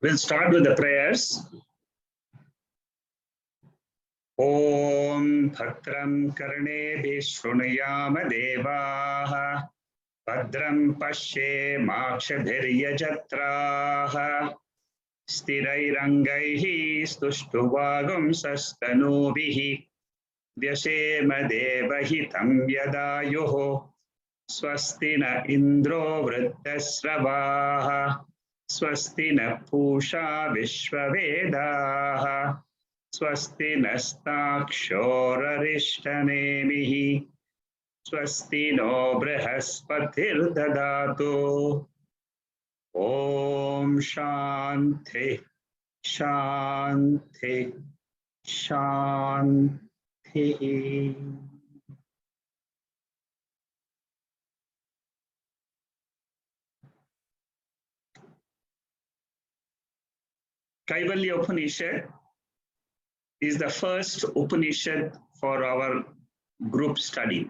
We'll start with the prayers. Om Bhadram Karnebhi Shrunuyama Devaha Bhadram Pashe Makshabhiryajatraha Stirairangaihi Stuštuvagum Sastanubihi Vyashema Devahitam Yadayuho Swastina Indro Vrittasravaha Swastina Pusha Vishvavedaha Swasti Nastakshorarishthanemihi Swasti no Brahaspatir Dadatu Om Shanti Shanti Shanti. Kaivalya Upanishad is the first Upanishad for our group study.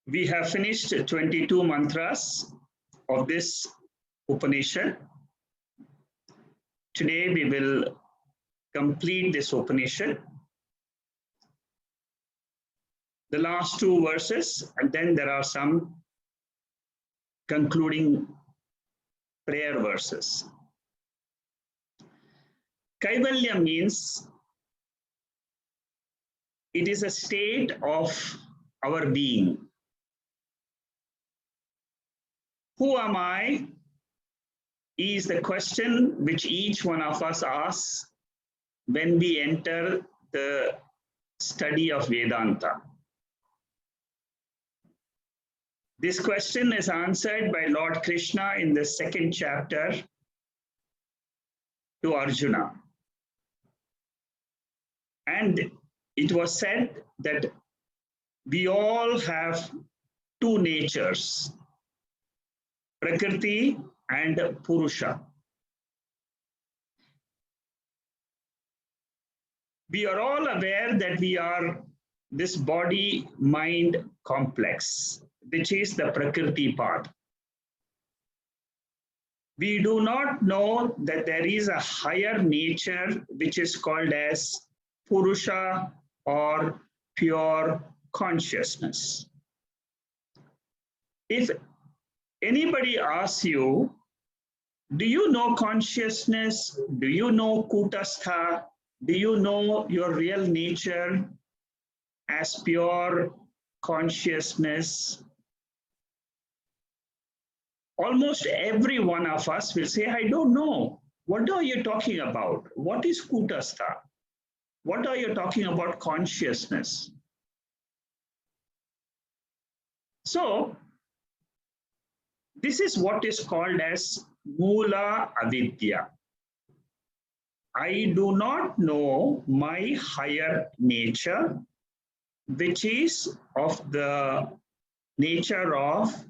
We have finished 22 mantras of this Upanishad. Today we will complete this Upanishad. The last two verses, and then there are some concluding prayer verses. Kaivalya means it is a state of our being. Who am I is the question which each one of us asks when we enter the study of Vedanta. This question is answered by Lord Krishna in the second chapter to Arjuna. And it was said that we all have two natures, Prakriti and Purusha. We are all aware that we are this body-mind complex, which is the Prakriti part. We do not know that there is a higher nature which is called as Purusha or pure consciousness. If anybody asks you, do you know consciousness? Do you know Kutastha? Do you know your real nature as pure consciousness? Almost every one of us will say, I don't know. What are you talking about? What is Kutastha? What are you talking about consciousness? So, this is what is called as Mula Avidya. I do not know my higher nature, which is of the nature of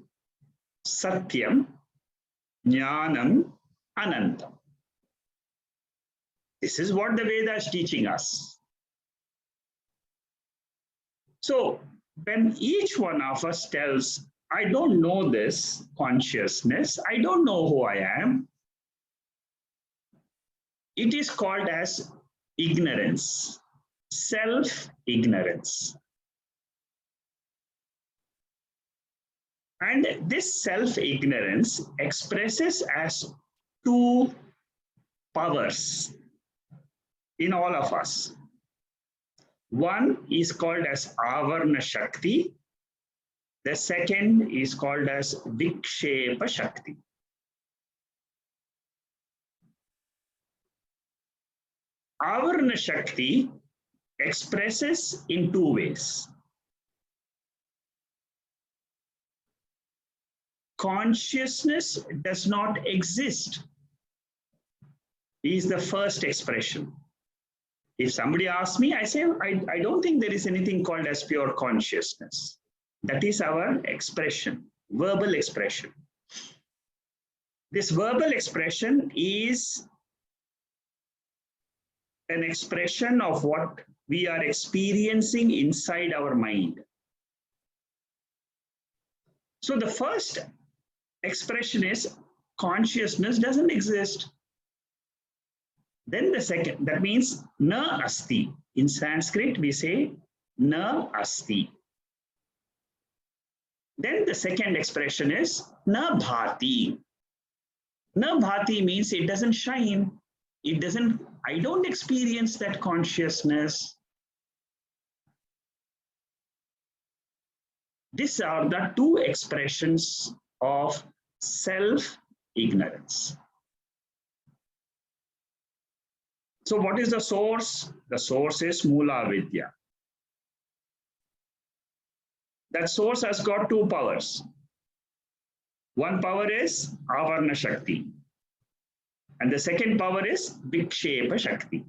Satyam, Jnanam, Anantam. This is what the Veda is teaching us. So, when each one of us tells, I don't know this consciousness, I don't know who I am, it is called as ignorance, self-ignorance. And this self-ignorance expresses as two powers in all of us. One is called as Aavarna Shakti. The second is called as Vikshepa Shakti. Aavarna Shakti expresses in two ways. Consciousness does not exist is the first expression. If somebody asks me, I say, I don't think there is anything called as pure consciousness. That is our expression, verbal expression. This verbal expression is an expression of what we are experiencing inside our mind. So the first expression is consciousness doesn't exist. Then the second, that means na asti. In Sanskrit, we say na asti. Then the second expression is na bhati. Na bhati means it doesn't shine. It doesn't, I don't experience that consciousness. These are the two expressions of self-ignorance. So what is the source? The source is Mula Vidya. That source has got two powers. One power is Aavarna Shakti. And the second power is Vikshepa Shakti.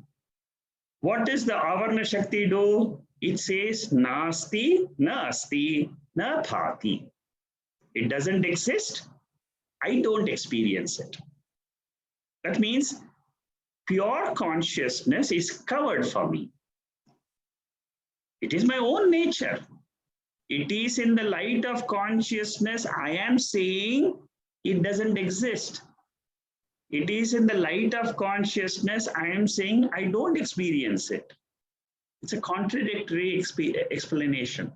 What does the Aavarna Shakti do? It says Nasti, Na Asti, Na Bhati. It doesn't exist. I don't experience it. That means pure consciousness is covered for me. It is my own nature. It is in the light of consciousness I am saying it doesn't exist. It is in the light of consciousness I am saying I don't experience it. It's a contradictory explanation.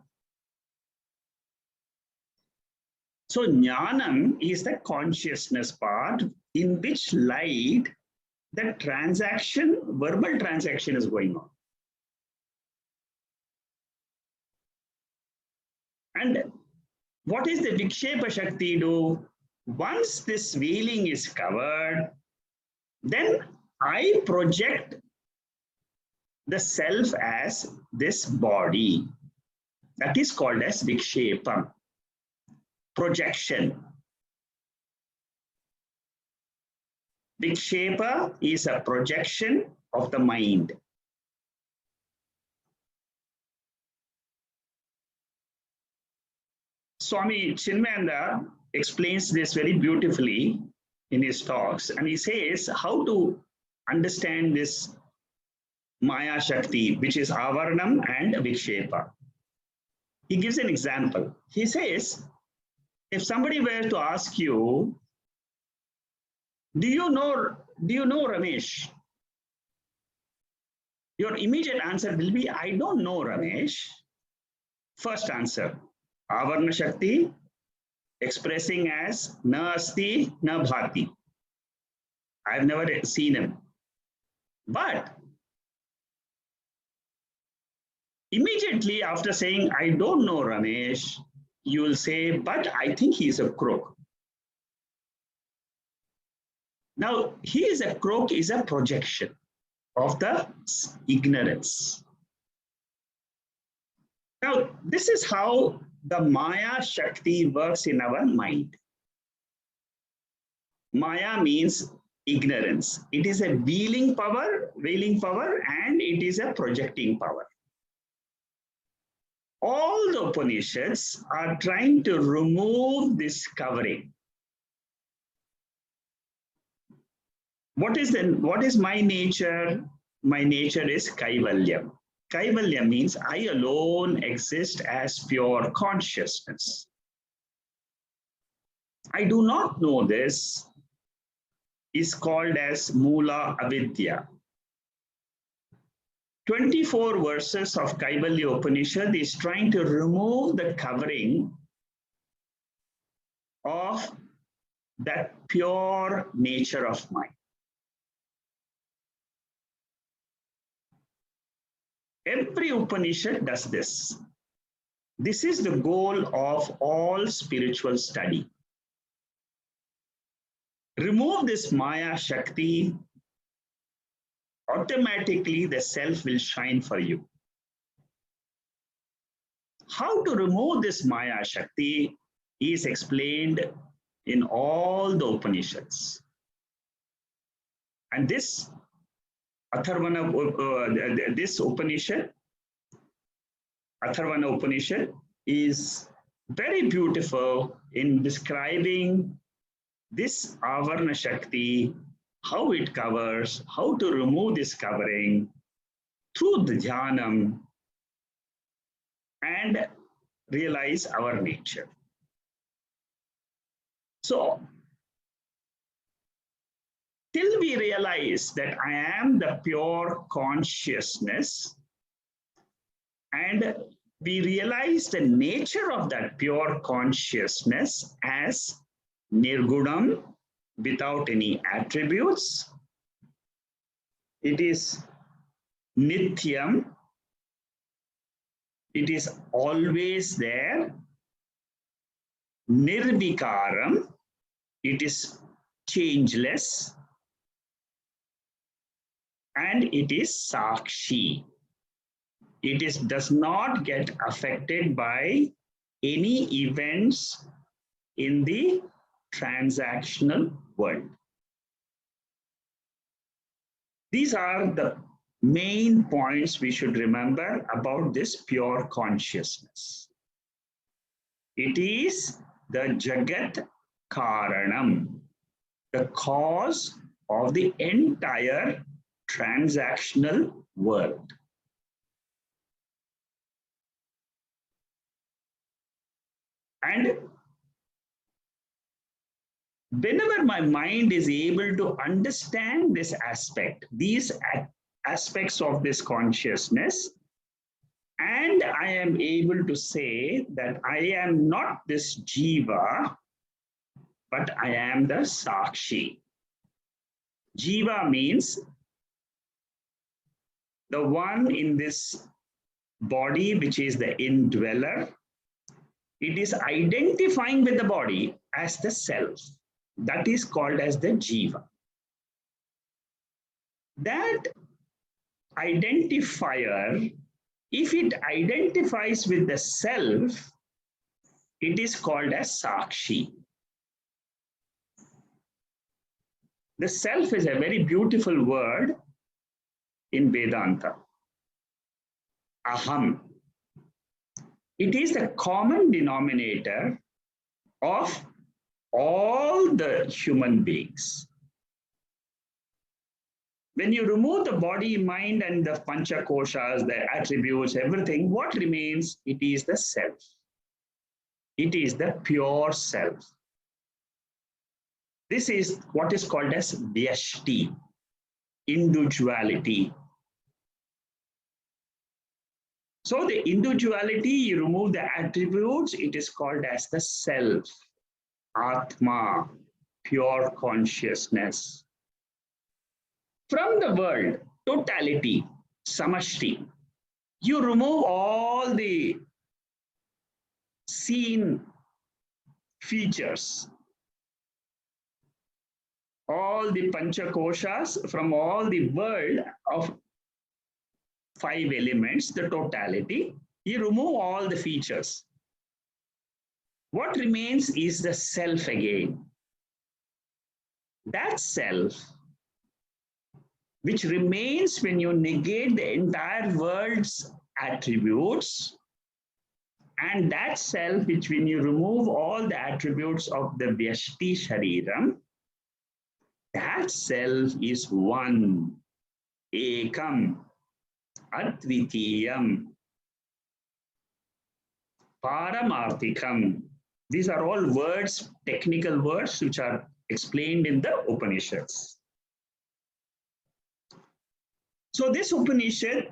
So jnanam is the consciousness part in which light the transaction, verbal transaction is going on. And what is the Vikshepa Shakti do? Once this veiling is covered, then I project the self as this body. That is called as Vikshepa, projection. Vikshepa is a projection of the mind. Swami Chinmayanda explains this very beautifully in his talks, and he says how to understand this Maya Shakti, which is Avarnam and Vikshepa. He gives an example. He says, if somebody were to ask you, do you know Ramesh? Your immediate answer will be, I don't know Ramesh. First answer, Avarna Shakti, expressing as na asti, na bhati. I've never seen him. But immediately after saying, I don't know Ramesh, you will say, but I think he's a crook. Now, he is a crook is a projection of the ignorance. Now, this is how the Maya Shakti works in our mind. Maya means ignorance. It is a veiling power, and it is a projecting power. All the Upanishads are trying to remove this covering. What is my nature? My nature is Kaivalya. Kaivalya means I alone exist as pure consciousness. I do not know this is called as Mula Avidya. 24 verses of Kaivalya Upanishad is trying to remove the covering of that pure nature of mind. Every Upanishad does this. This is the goal of all spiritual study. Remove this Maya Shakti, automatically the self will shine for you. How to remove this Maya Shakti is explained in all the Upanishads. And this this Upanishad, Atharvana Upanishad, is very beautiful in describing this Avarna Shakti, how it covers, how to remove this covering through the Dhyanam and realize our nature. So, till we realize that I am the pure consciousness, and we realize the nature of that pure consciousness as nirgunam, without any attributes. It is nityam, it is always there. Nirvikaram, it is changeless. And it is sakshi. It does not get affected by any events in the transactional world. These are the main points we should remember about this pure consciousness. It is the Jagat Karanam, the cause of the entire transactional world. And whenever my mind is able to understand this aspect, these aspects of this consciousness, and I am able to say that I am not this Jiva, but I am the Sakshi. Jiva means the one in this body, which is the indweller. It is identifying with the body as the self. That is called as the Jiva. That identifier, if it identifies with the self, it is called as Sakshi. The self is a very beautiful word in Vedanta. Aham. It is the common denominator of all the human beings. When you remove the body, mind, and the pancha koshas, the attributes, everything, what remains? It is the self. It is the pure self. This is what is called as vyashti, individuality. So the individuality, you remove the attributes, it is called as the self, Atma, pure consciousness. From the world, totality, samashti, you remove all the seen features, all the pancha koshas from all the world of 5 elements, the totality, you remove all the features. What remains is the self again. That self, which remains when you negate the entire world's attributes, and that self, which when you remove all the attributes of the Vyashti Shariram, that self is one, Ekam, Advitiyam, Paramarthikam. These are all words, technical words, which are explained in the Upanishads. So this Upanishad,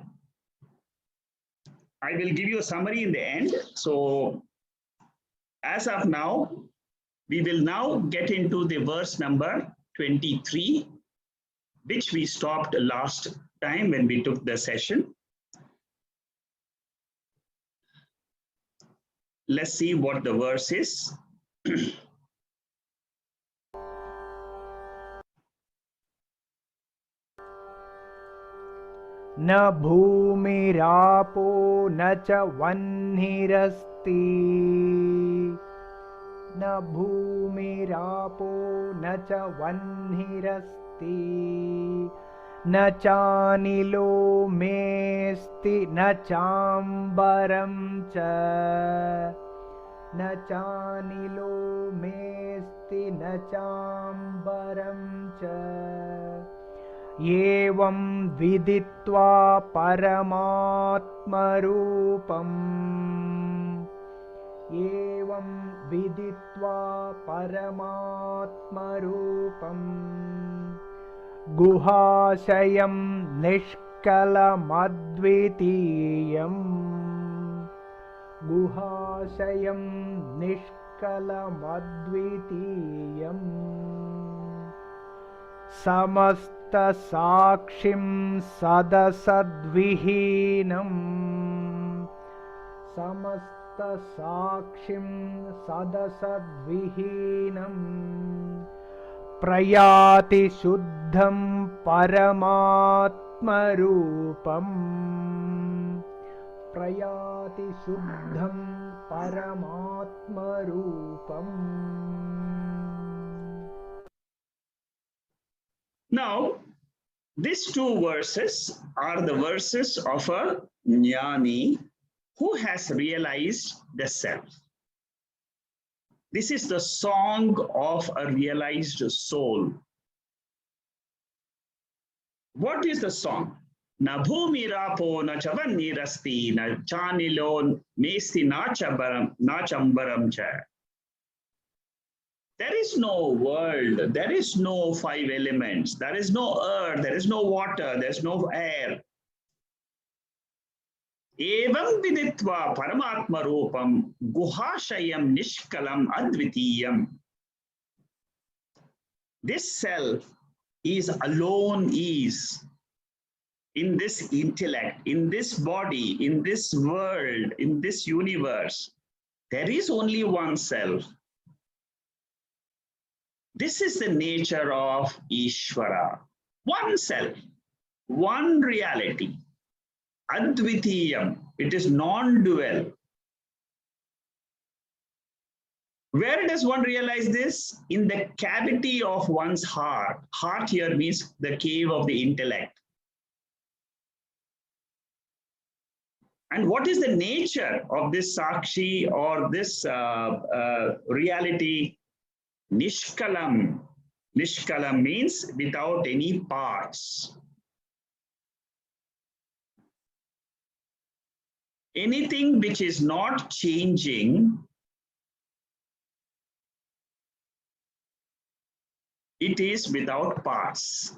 I will give you a summary in the end. So as of now, we will now get into the verse number 23, which we stopped last time when we took the session. Let's see what the verse is. न भूमिरापो न च वह्निरस्ति न भूमिरापो न च वह्निरस्ति न चानिलो मेस्ति न चाम्बरं च न चानिलो मेस्ति न चाम्बरं च एवं विदित्वा परमात्मरूपम् एवं विदित्वा परमात्मरूपम् गुहाशयं निष्कलमद्वितीयम् गुहाशयं निष्कलमद्वितीयम् समस्तसाक्षिं सदसद्विहीनम् समस्तसाक्षिं सदसद्विहीनम् प्रयाति शुद्धं परमात्मरूपम् प्रयाति शुद्धं परमात्मरूपम्. Now, these two verses are the verses of a jnani who has realized the self. This is the song of a realized soul. What is the song? Na bhumi rapo na chavanirasti na chanilo mesti na chambaram cha. There is no world, there is no five elements, there is no earth, there is no water, there is no air. Evam viditva Paramatma rupam guhashayam nishkalam advitiyam. This self is alone is in this intellect, in this body, in this world, in this universe. There is only one self. This is the nature of Ishvara. One self, one reality. Advitiyam, it is non-dual. Where does one realize this? In the cavity of one's heart. Heart here means the cave of the intellect. And what is the nature of this Sakshi or this reality? Nishkalam. Nishkalam means without any parts. Anything which is not changing, it is without parts.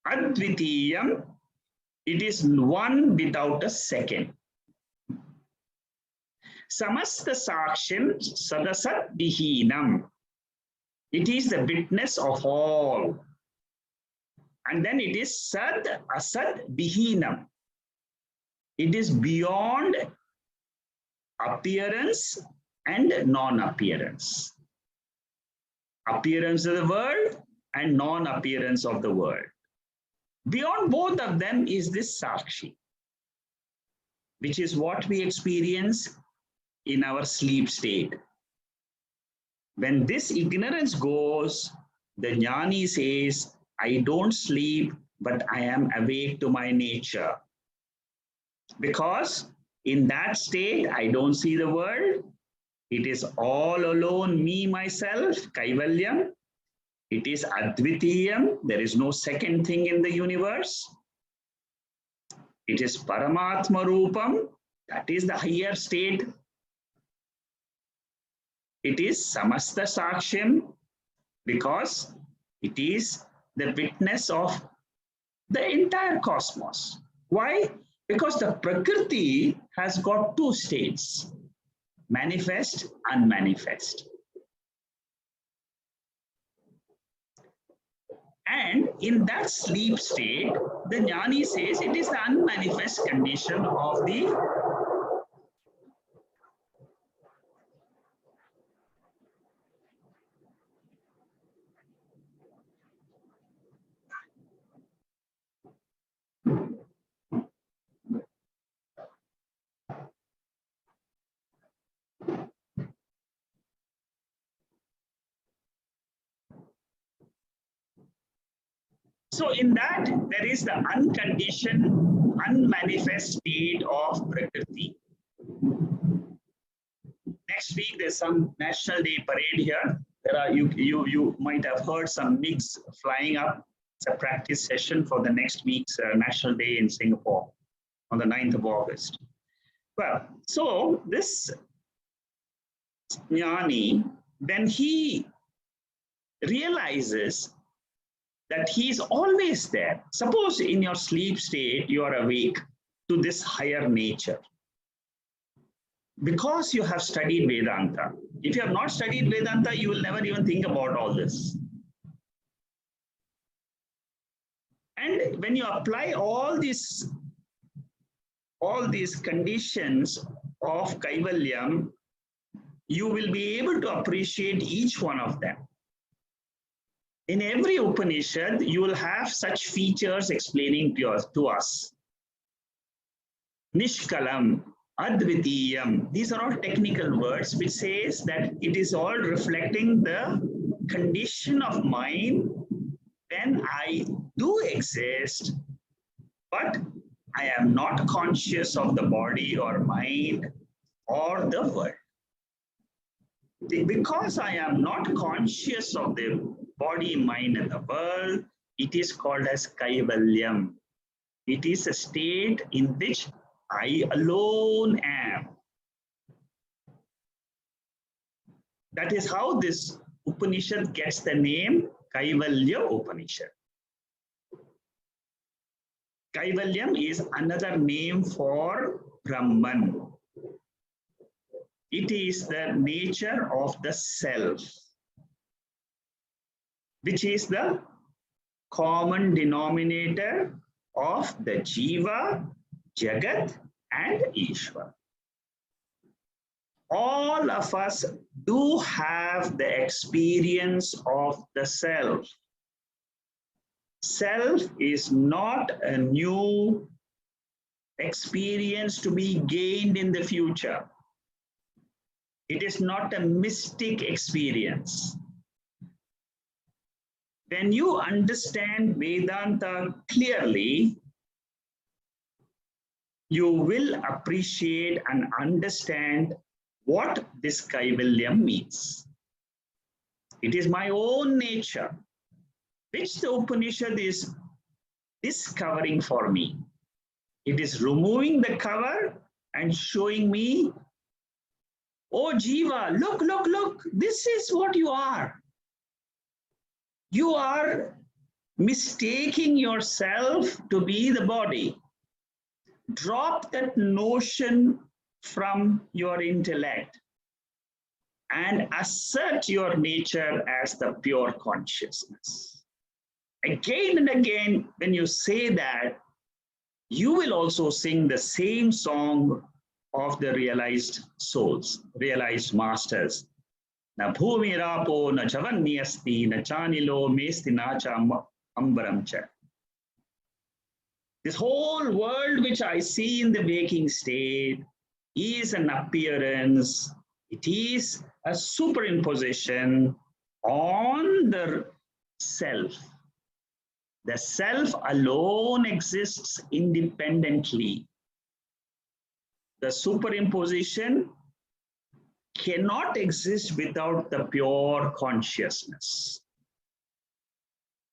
Advitiyam, it is one without a second. Samasta sakshim sadasat vihinam. It is the witness of all. And then it is sad asad vihinam. It is beyond appearance and non-appearance. Appearance of the world and non-appearance of the world. Beyond both of them is this Sakshi, which is what we experience in our sleep state. When this ignorance goes, the jnani says, I don't sleep, but I am awake to my nature. Because in that state, I don't see the world. It is all alone, me, myself, Kaivalyam. It is Advitiyam. There is no second thing in the universe. It is Paramatma Rupam. That is the higher state. It is Samasta Sakshim because it is the witness of the entire cosmos. Why? Because the Prakriti has got two states, manifest, unmanifest. And in that sleep state, the jnani says it is the unmanifest condition of the So in that, there is the unconditioned, unmanifest state of Prakriti. Next week, there's some National Day parade here. There are you might have heard some MiGs flying up. It's a practice session for the next week's National Day in Singapore on the 9th of August. Well, so this jnani, when he realizes that he is always there. Suppose in your sleep state, you are awake to this higher nature. Because you have studied Vedanta. If you have not studied Vedanta, you will never even think about all this. And when you apply all these conditions of Kaivalyam, you will be able to appreciate each one of them. In every Upanishad, you will have such features explaining to us. Nishkalam, Advitiyam, these are all technical words which says that it is all reflecting the condition of mind when I do exist, but I am not conscious of the body or mind or the world. Because I am not conscious of the body, mind, and the world, it is called as Kaivalyam. It is a state in which I alone am. That is how this Upanishad gets the name Kaivalya Upanishad. Kaivalyam is another name for Brahman. It is the nature of the self, which is the common denominator of the Jiva, Jagat, and Ishvara. All of us do have the experience of the self. Self is not a new experience to be gained in the future. It is not a mystic experience. When you understand Vedanta clearly, you will appreciate and understand what this Kaivalyam means. It is my own nature, which the Upanishad is discovering for me. It is removing the cover and showing me, oh Jiva, look, look, look, this is what you are. You are mistaking yourself to be the body. Drop that notion from your intellect and assert your nature as the pure consciousness. Again and again, when you say that, you will also sing the same song of the realized souls, realized masters. Na bhumi rapo, na javanni asti, na chanilo mesti nacha ambaram cha. This whole world which I see in the waking state is an appearance. It is a superimposition on the self. The self alone exists independently. The superimposition cannot exist without the pure consciousness.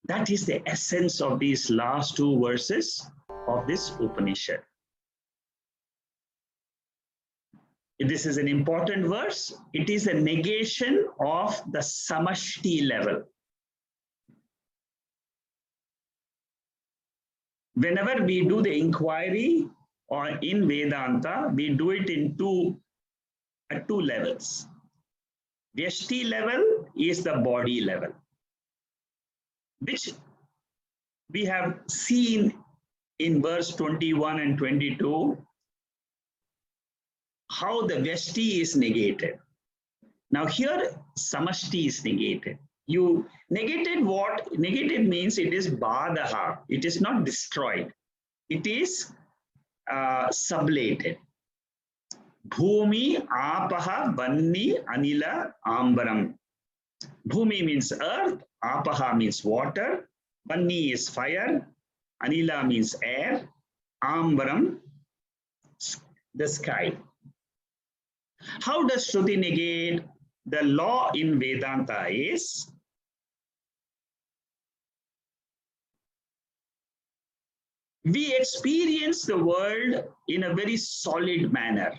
That is the essence of these last two verses of this Upanishad. This is an important verse. It is a negation of the samashti level. Whenever we do the inquiry or in Vedanta, we do it in at two levels. Vyashti level is the body level, which we have seen in verse 21 and 22, how the Vyashti is negated. Now here, Samashti is negated. You negated what? Negated means it is badaha. It is not destroyed. It is sublated. Bhumi, apaha, vanni, anila, ambaram. Bhumi means earth, apaha means water, vanni is fire, anila means air, ambaram, the sky. How does Shruti negate? The law in Vedanta is we experience the world in a very solid manner.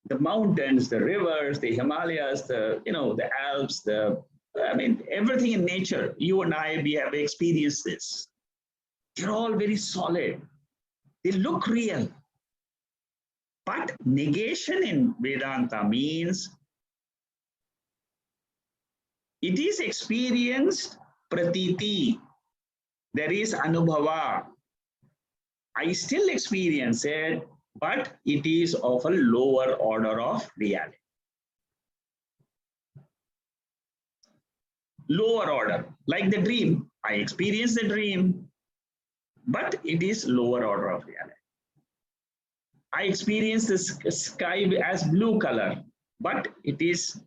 The mountains, the rivers, the Himalayas, the Alps, everything in nature. You and I, we have experienced this. They're all very solid. They look real. But negation in Vedanta means it is experienced pratiti. There is anubhava. I still experience it, but it is of a lower order of reality. Lower order, like the dream. I experience the dream, but it is lower order of reality. I experience the sky as blue color, but it is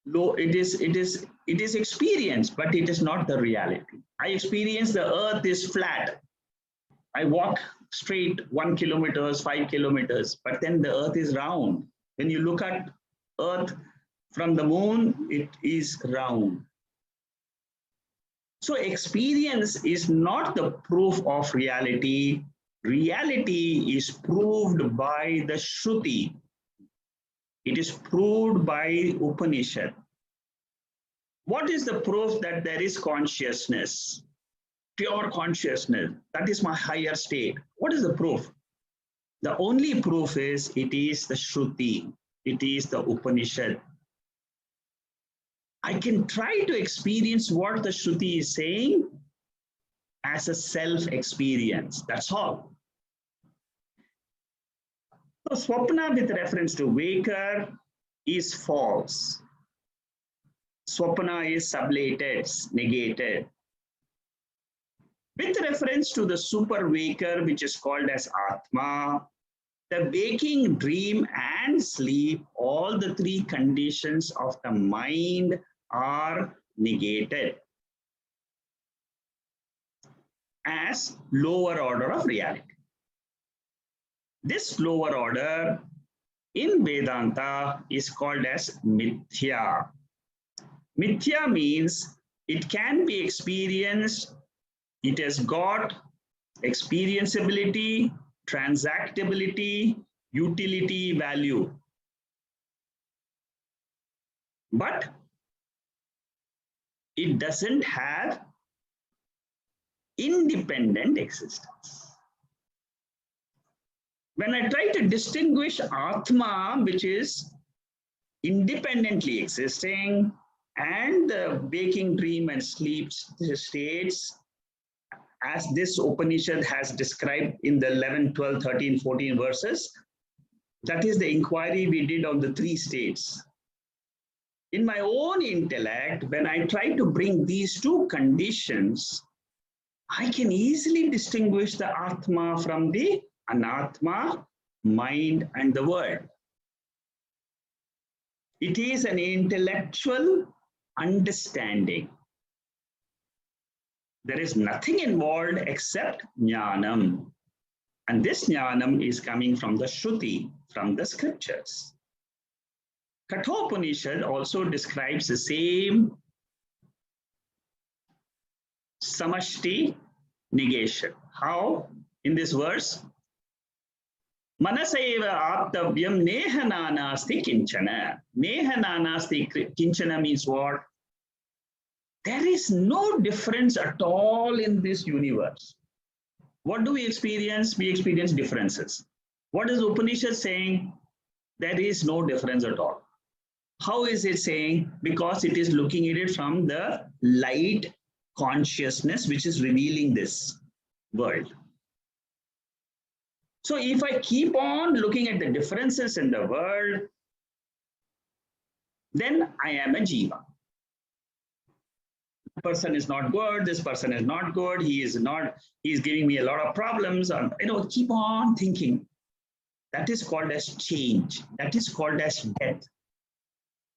low. It is experienced, but it is not the reality. I experience the earth is flat. I walk straight 1 kilometer, 5 kilometers, but then the earth is round. When you look at earth from the moon, it is round. So experience is not the proof of reality. Reality is proved by the Shruti. It is proved by Upanishad. What is the proof that there is consciousness? Pure consciousness. That is my higher state. What is the proof? The only proof is it is the Shruti. It is the Upanishad. I can try to experience what the Shruti is saying as a self-experience. That's all. So Swapna with reference to waker is false. Swapna is sublated, negated. With reference to the super waker, which is called as Atma, the waking, dream, and sleep, all the three conditions of the mind are negated as lower order of reality. This lower order in Vedanta is called as Mithya. Mithya means it can be experienced, it has got experienceability, transactability, utility, value. But it doesn't have independent existence. When I try to distinguish Atma, which is independently existing, and the waking, dream, and sleep states, as this Upanishad has described in the 11, 12, 13, 14 verses, that is the inquiry we did on the three states. In my own intellect, when I try to bring these two conditions, I can easily distinguish the Atma from the Anatma, mind, and the world. It is an intellectual understanding. There is nothing involved except jnanam. And this jnanam is coming from the Shruti, from the scriptures. Kathopanishad also describes the same samashti negation. How? In this verse, Manasaiva aptavyam neha nanasti kinchana. Neha nanasti kinchana means what? There is no difference at all in this universe. What do we experience? We experience differences. What is Upanishad saying? There is no difference at all. How is it saying? Because it is looking at it from the light consciousness which is revealing this world. So if I keep on looking at the differences in the world, then I am a Jiva. This person is not good, this person is not good, he is giving me a lot of problems. Keep on thinking. That is called as change. That is called as death.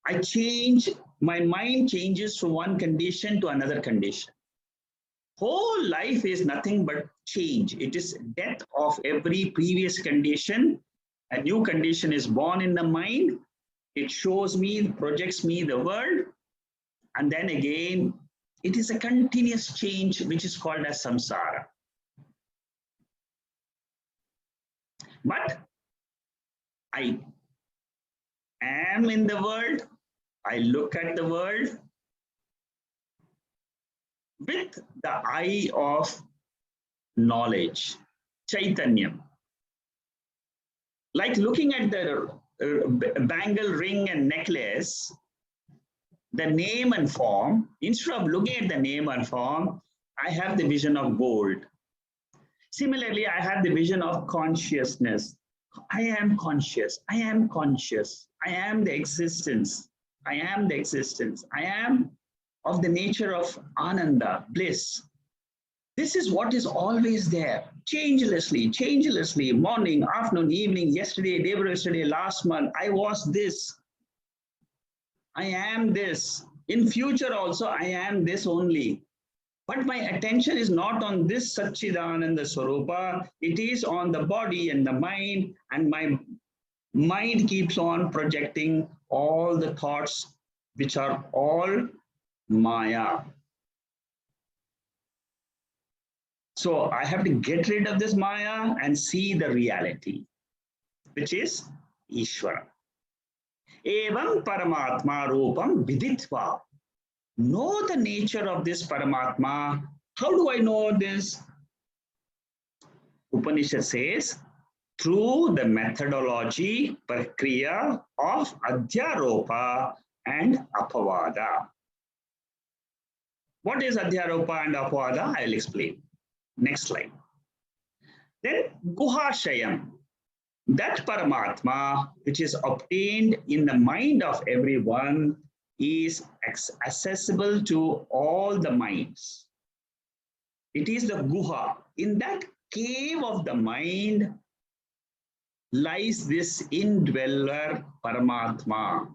I change, my mind changes from one condition to another condition. Whole life is nothing but change. It is death of every previous condition. A new condition is born in the mind. It shows me, projects me the world. And then again, it is a continuous change, which is called as samsara. But I am in the world. I look at the world with the eye of knowledge, Chaitanyam. Like looking at the bangle, ring, and necklace, the name and form, instead of looking at the name and form, I have the vision of gold. Similarly, I have the vision of consciousness. I am conscious. I am conscious. I am the existence. I am the existence. I am of the nature of Ananda, bliss. This is what is always there, changelessly, morning, afternoon, evening, yesterday, day before yesterday, last month. I was this. I am this. In future also, I am this only. But my attention is not on this Satchidananda Swarupa. It is on the body and the mind, and my mind keeps on projecting all the thoughts, which are all Maya. So I have to get rid of this Maya and see the reality, which is Ishvara. Evam Paramatma Rupam Viditva. Know the nature of this Paramatma. How do I know this? Upanishad says, through the methodology, prakriya of Adhyaropa and Apavada. What is Adhyaropa and Apavada? I will explain. Next slide. Then Guhashayam, that Paramatma which is obtained in the mind of everyone, is accessible to all the minds. It is the Guha. In that cave of the mind lies this indweller Paramatma.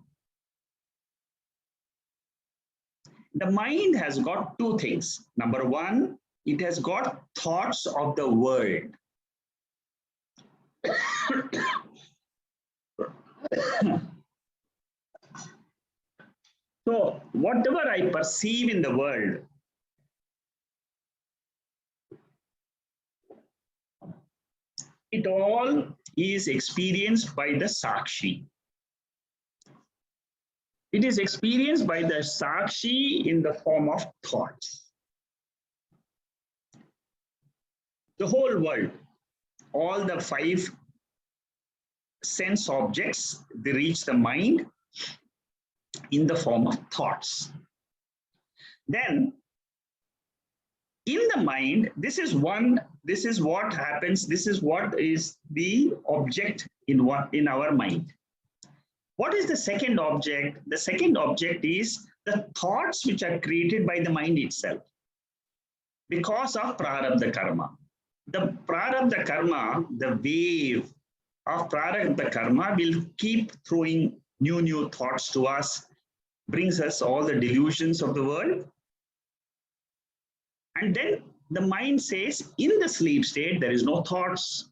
The mind has got two things. Number one, it has got thoughts of the world. So whatever I perceive in the world, it all is experienced by the Sakshi. It is experienced by the Sakshi in the form of thoughts. The whole world, all the five sense objects, they reach the mind in the form of thoughts. Then in the mind, this is what happens, this is what is the object in our mind. What is the second object? The second object is the thoughts which are created by the mind itself because of prarabdha karma. The prarabdha karma, the wave of prarabdha karma will keep throwing new thoughts to us, brings us all the delusions of the world. And then the mind says, in the sleep state, there is no thoughts.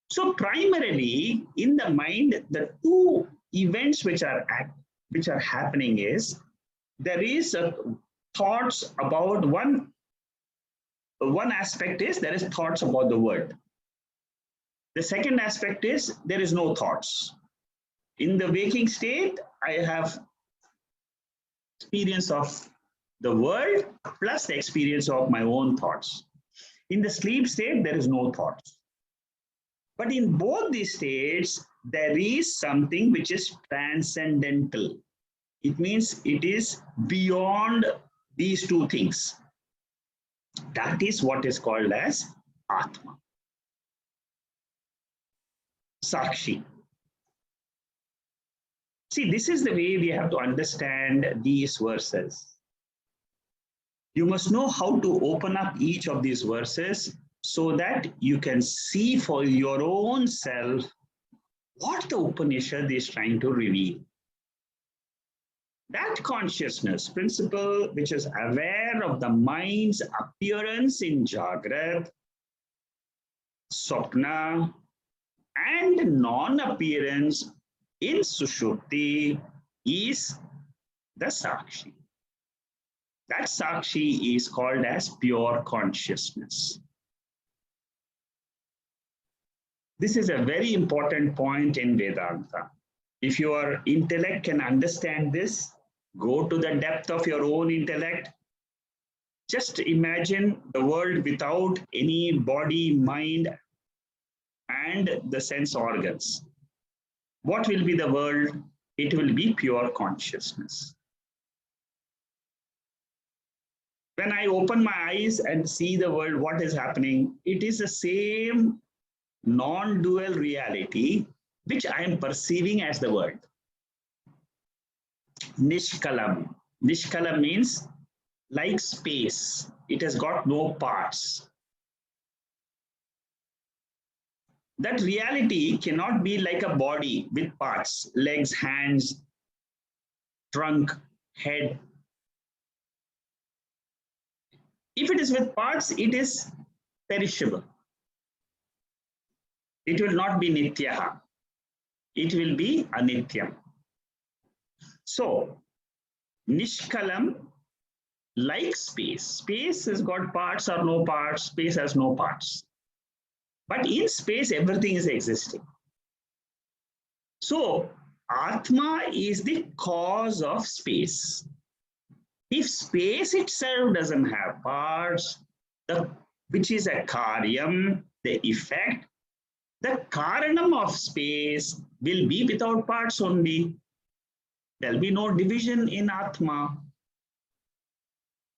So primarily in the mind, the two events which are happening is, there is thoughts about one aspect is there is thoughts about the world. The second aspect is there is no thoughts. In the waking state, I have experience of the world plus the experience of my own thoughts. In the sleep state, there is no thoughts. But in both these states, there is something which is transcendental. It means it is beyond these two things. That is what is called as Atma. Sakshi. See, this is the way we have to understand these verses. You must know how to open up each of these verses so that you can see for your own self what the Upanishad is trying to reveal. That consciousness principle, which is aware of the mind's appearance in Jagrat, Swapna, and non-appearance in Sushupti, is the Sakshi. That Sakshi is called as pure consciousness. This is a very important point in Vedanta. If your intellect can understand this, go to the depth of your own intellect. Just imagine the world without any body, mind, and the sense organs. What will be the world? It will be pure consciousness. When I open my eyes and see the world, what is happening? It is the same non-dual reality which I am perceiving as the world. Nishkalam. Nishkalam means like space. It has got no parts. That reality cannot be like a body with parts, legs, hands, trunk, head. If it is with parts, it is perishable. It will not be nityaha. It will be anityam. So, nishkalam, like space. Space has got parts or no parts. Space has no parts. But in space, everything is existing. So, Atma is the cause of space. If space itself doesn't have parts, which is a karyam, the effect, the karanam of space will be without parts only. There will be no division in Atma.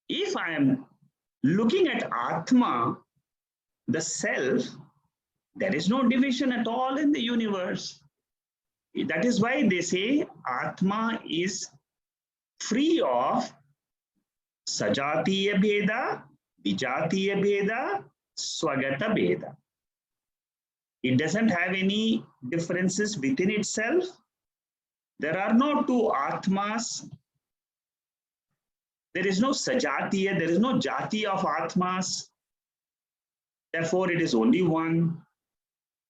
If I am looking at Atma, the self, there is no division at all in the universe. That is why they say Atma is free of Sajatiya Bheda, Vijatiya Bheda, Swagata Bheda. It doesn't have any differences within itself. There are no two Atmas. There is no Sajatiya, there is no Jati of Atmas. Therefore, it is only one.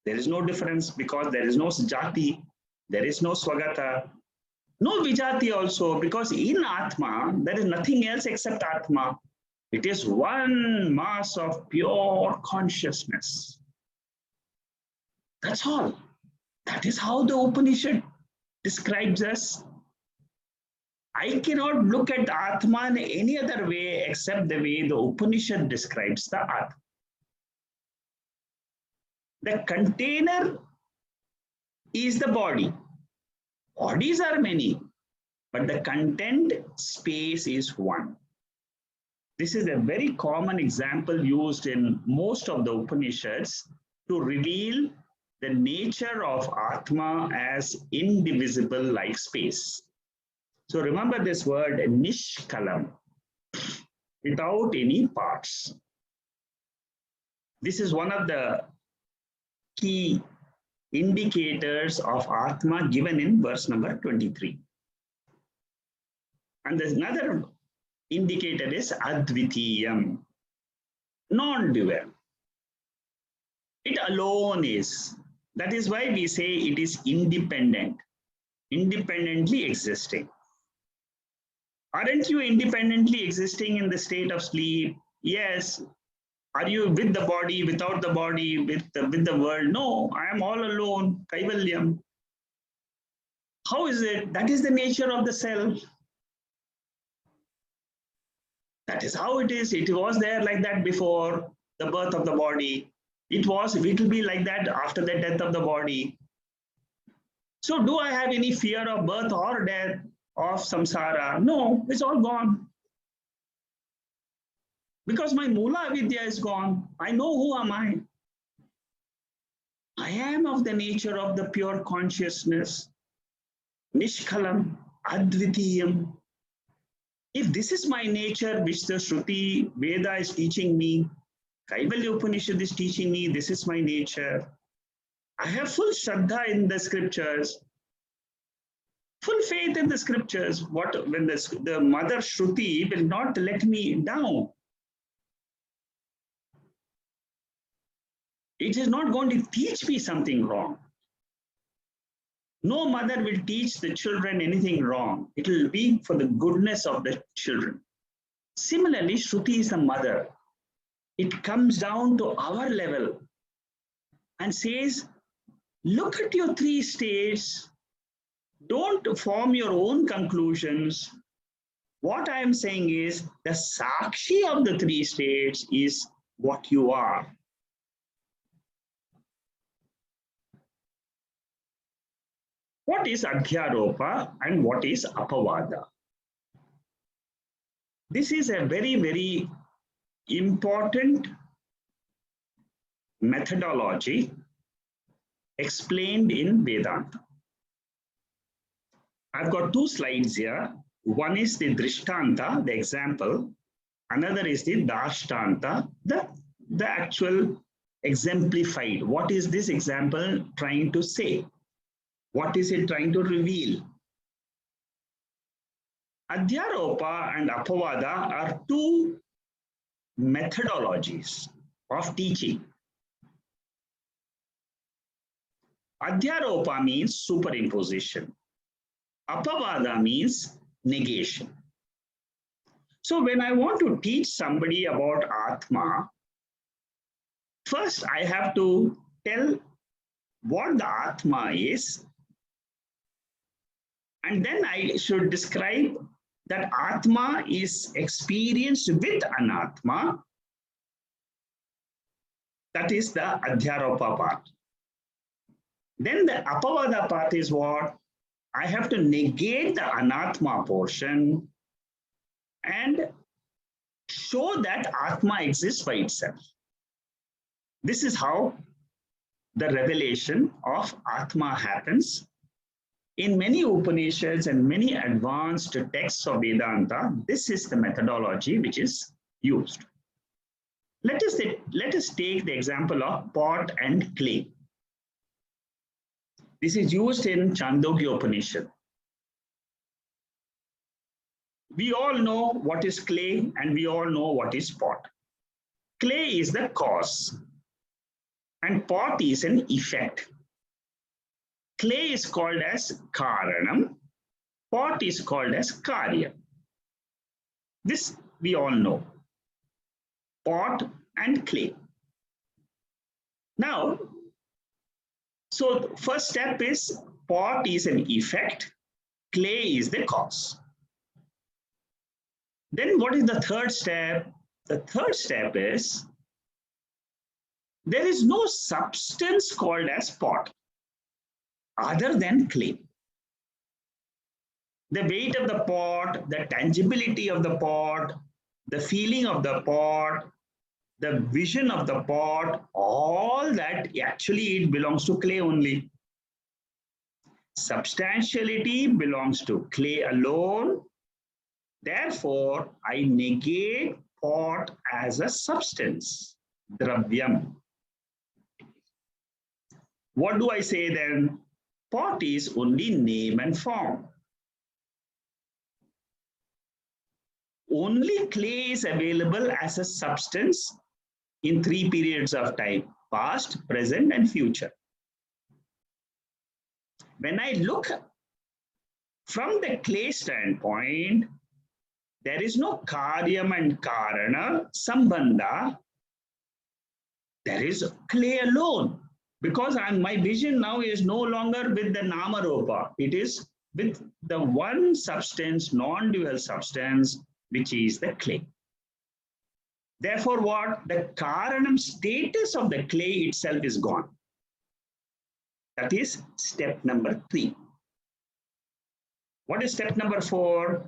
There is no difference because there is no Jati, there is no Swagata, no Vijati also, because in Atma, there is nothing else except Atma. It is one mass of pure consciousness. That's all. That is how the Upanishad describes us. I cannot look at Atma in any other way except the way the Upanishad describes the Atma. The container is the body. Bodies are many, but the content space is one. This is a very common example used in most of the Upanishads to reveal the nature of Atma as indivisible like space. So remember this word nishkalam, without any parts. This is one of the key indicators of Atma given in verse number 23. And there's another indicator is Advitiyam, non-dual. It alone is. That is why we say it is independent, independently existing. Aren't you independently existing in the state of sleep? Yes. Are you with the body, without the body, with the world? No, I am all alone, Kaivalyam. How is it? That is the nature of the self. That is how it is. It was there like that before the birth of the body. It will be like that after the death of the body. So do I have any fear of birth or death of samsara? No, it's all gone. Because my Mula Avidya is gone. I know who am I. I am of the nature of the pure consciousness. Nishkalam, Advitiyam. If this is my nature, which the Shruti Veda is teaching me, Kaivalya Upanishad is teaching me, this is my nature. I have full Shraddha in the scriptures, full faith in the scriptures. When the mother Shruti will not let me down. It is not going to teach me something wrong. No mother will teach the children anything wrong. It will be for the goodness of the children. Similarly, Shruti is the mother. It comes down to our level and says, look at your three states. Don't form your own conclusions. What I am saying is the Sakshi of the three states is what you are. What is Adhyaropa and what is Apavada? This is a very, very important methodology explained in Vedanta. I've got two slides here. One is the Drishtanta, the example. Another is the Dashtanta, the actual exemplified. What is this example trying to say? What is it trying to reveal? Adhyaropa and Apavada are two methodologies of teaching. Adhyaropa means superimposition. Apavada means negation. So when I want to teach somebody about Atma, first I have to tell what the Atma is, and then I should describe that Atma is experienced with Anatma. That is the Adhyaropa part. Then the Apavada part is what? I have to negate the Anatma portion and show that Atma exists by itself. This is how the revelation of Atma happens. In many Upanishads and many advanced texts of Vedanta, this is the methodology which is used. Let us take the example of pot and clay. This is used in Chandogya Upanishad. We all know what is clay and we all know what is pot. Clay is the cause and pot is an effect. Clay is called as Karanam, pot is called as Karya. This we all know. Pot and clay. Now, so the first step is pot is an effect, clay is the cause. Then what is the third step? The third step is there is no substance called as pot other than clay. The weight of the pot, the tangibility of the pot, the feeling of the pot, the vision of the pot, all that actually it belongs to clay only. Substantiality belongs to clay alone. Therefore, I negate pot as a substance, dravyam. What do I say then? Pot is only name and form. Only clay is available as a substance in three periods of time: past, present, and future. When I look from the clay standpoint, there is no karyam and karana sambandha. There is clay alone, because my vision now is no longer with the namaropa. It is with the one substance, non-dual substance, which is the clay. Therefore, what? The karanam status of the clay itself is gone. That is step number 3. What is step number 4?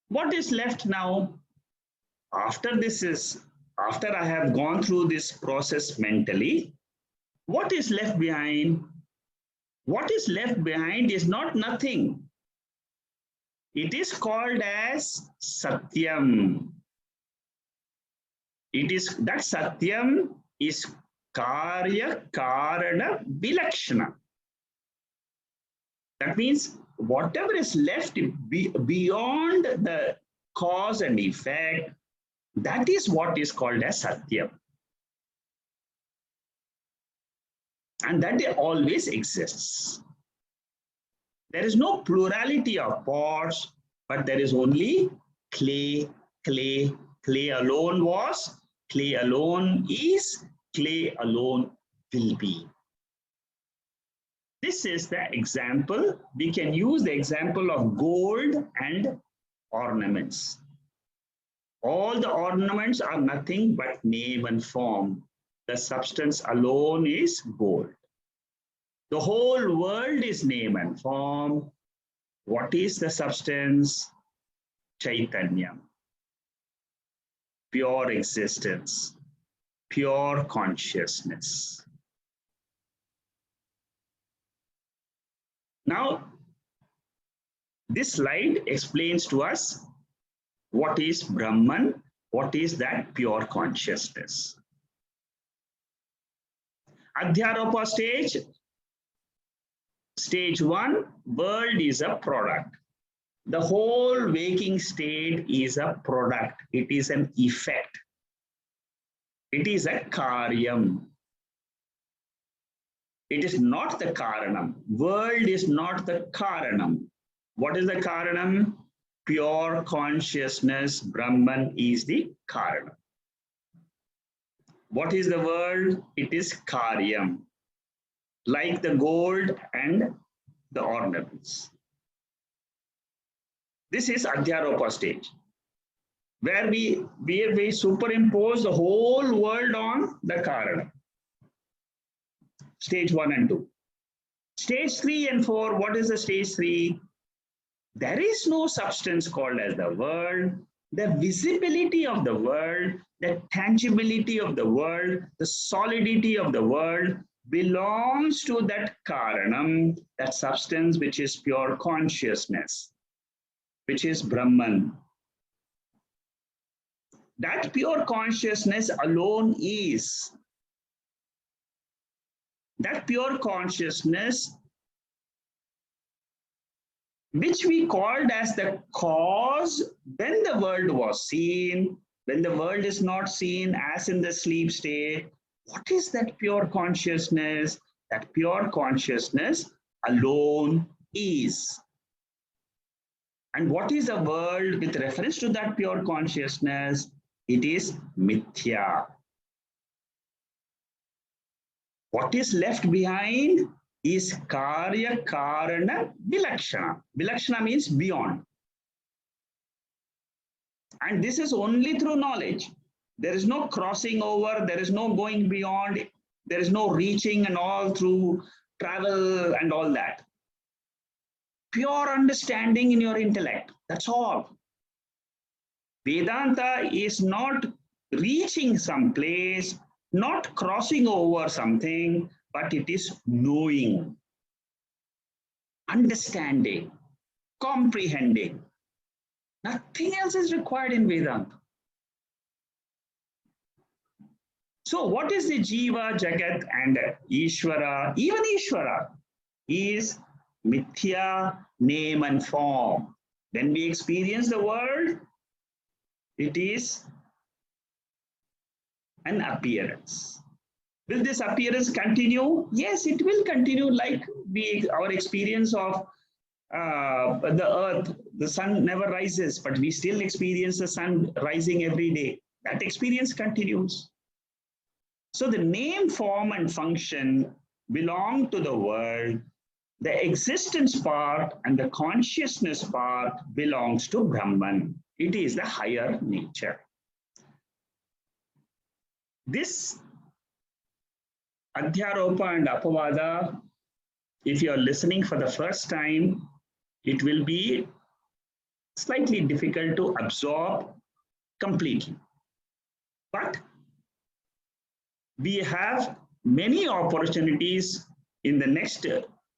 What is left now? After I have gone through this process mentally, what is left behind? What is left behind is not nothing. It is called as Satyam. It is that Satyam is Karya Karana Vilakshana. That means whatever is left beyond the cause and effect, that is what is called as Satyam. And that always exists. There is no plurality of pots, but there is only clay, clay, clay alone was, clay alone is, clay alone will be. This is the example. We can use the example of gold and ornaments. All the ornaments are nothing but name and form. The substance alone is gold. The whole world is name and form. What is the substance? Chaitanya. Pure existence. Pure consciousness. Now, this slide explains to us what is Brahman, what is that pure consciousness. Adhyaropa stage, stage 1, world is a product. The whole waking state is a product. It is an effect. It is a karyam. It is not the karanam. World is not the karanam. What is the karanam? Pure consciousness, Brahman is the karanam. What is the world? It is karyam, like the gold and the ornaments. This is Adhyaropa stage, where we superimpose the whole world on the karanam. Stage 1 and 2. Stage 3 and 4, what is the stage 3? There is no substance called as the world. The visibility of the world, the tangibility of the world, the solidity of the world belongs to that karanam, that substance which is pure consciousness, which is Brahman. That pure consciousness alone is. That pure consciousness, which we called as the cause when the world was seen, when the world is not seen as in the sleep state. What is that pure consciousness? That pure consciousness alone is. And what is the world with reference to that pure consciousness? It is mithya. What is left behind is karya karana vilakshana. Vilakshana means beyond. And this is only through knowledge. There is no crossing over, there is no going beyond, there is no reaching and all through travel and all that. Pure understanding in your intellect, that's all. Vedanta is not reaching some place, not crossing over something, but it is knowing, understanding, comprehending. Nothing else is required in Vedanta. So what is the Jiva, Jagat and Ishvara? Even Ishvara is mithya, name and form. When we experience the world, it is an appearance. Will this appearance continue? Yes, it will continue, like our experience of the earth. The sun never rises, but we still experience the sun rising every day. That experience continues. So the name, form and function belong to the world. The existence part and the consciousness part belongs to Brahman. It is the higher nature. This Adhyaropa and Apavada, if you are listening for the first time, it will be slightly difficult to absorb completely. But we have many opportunities in the next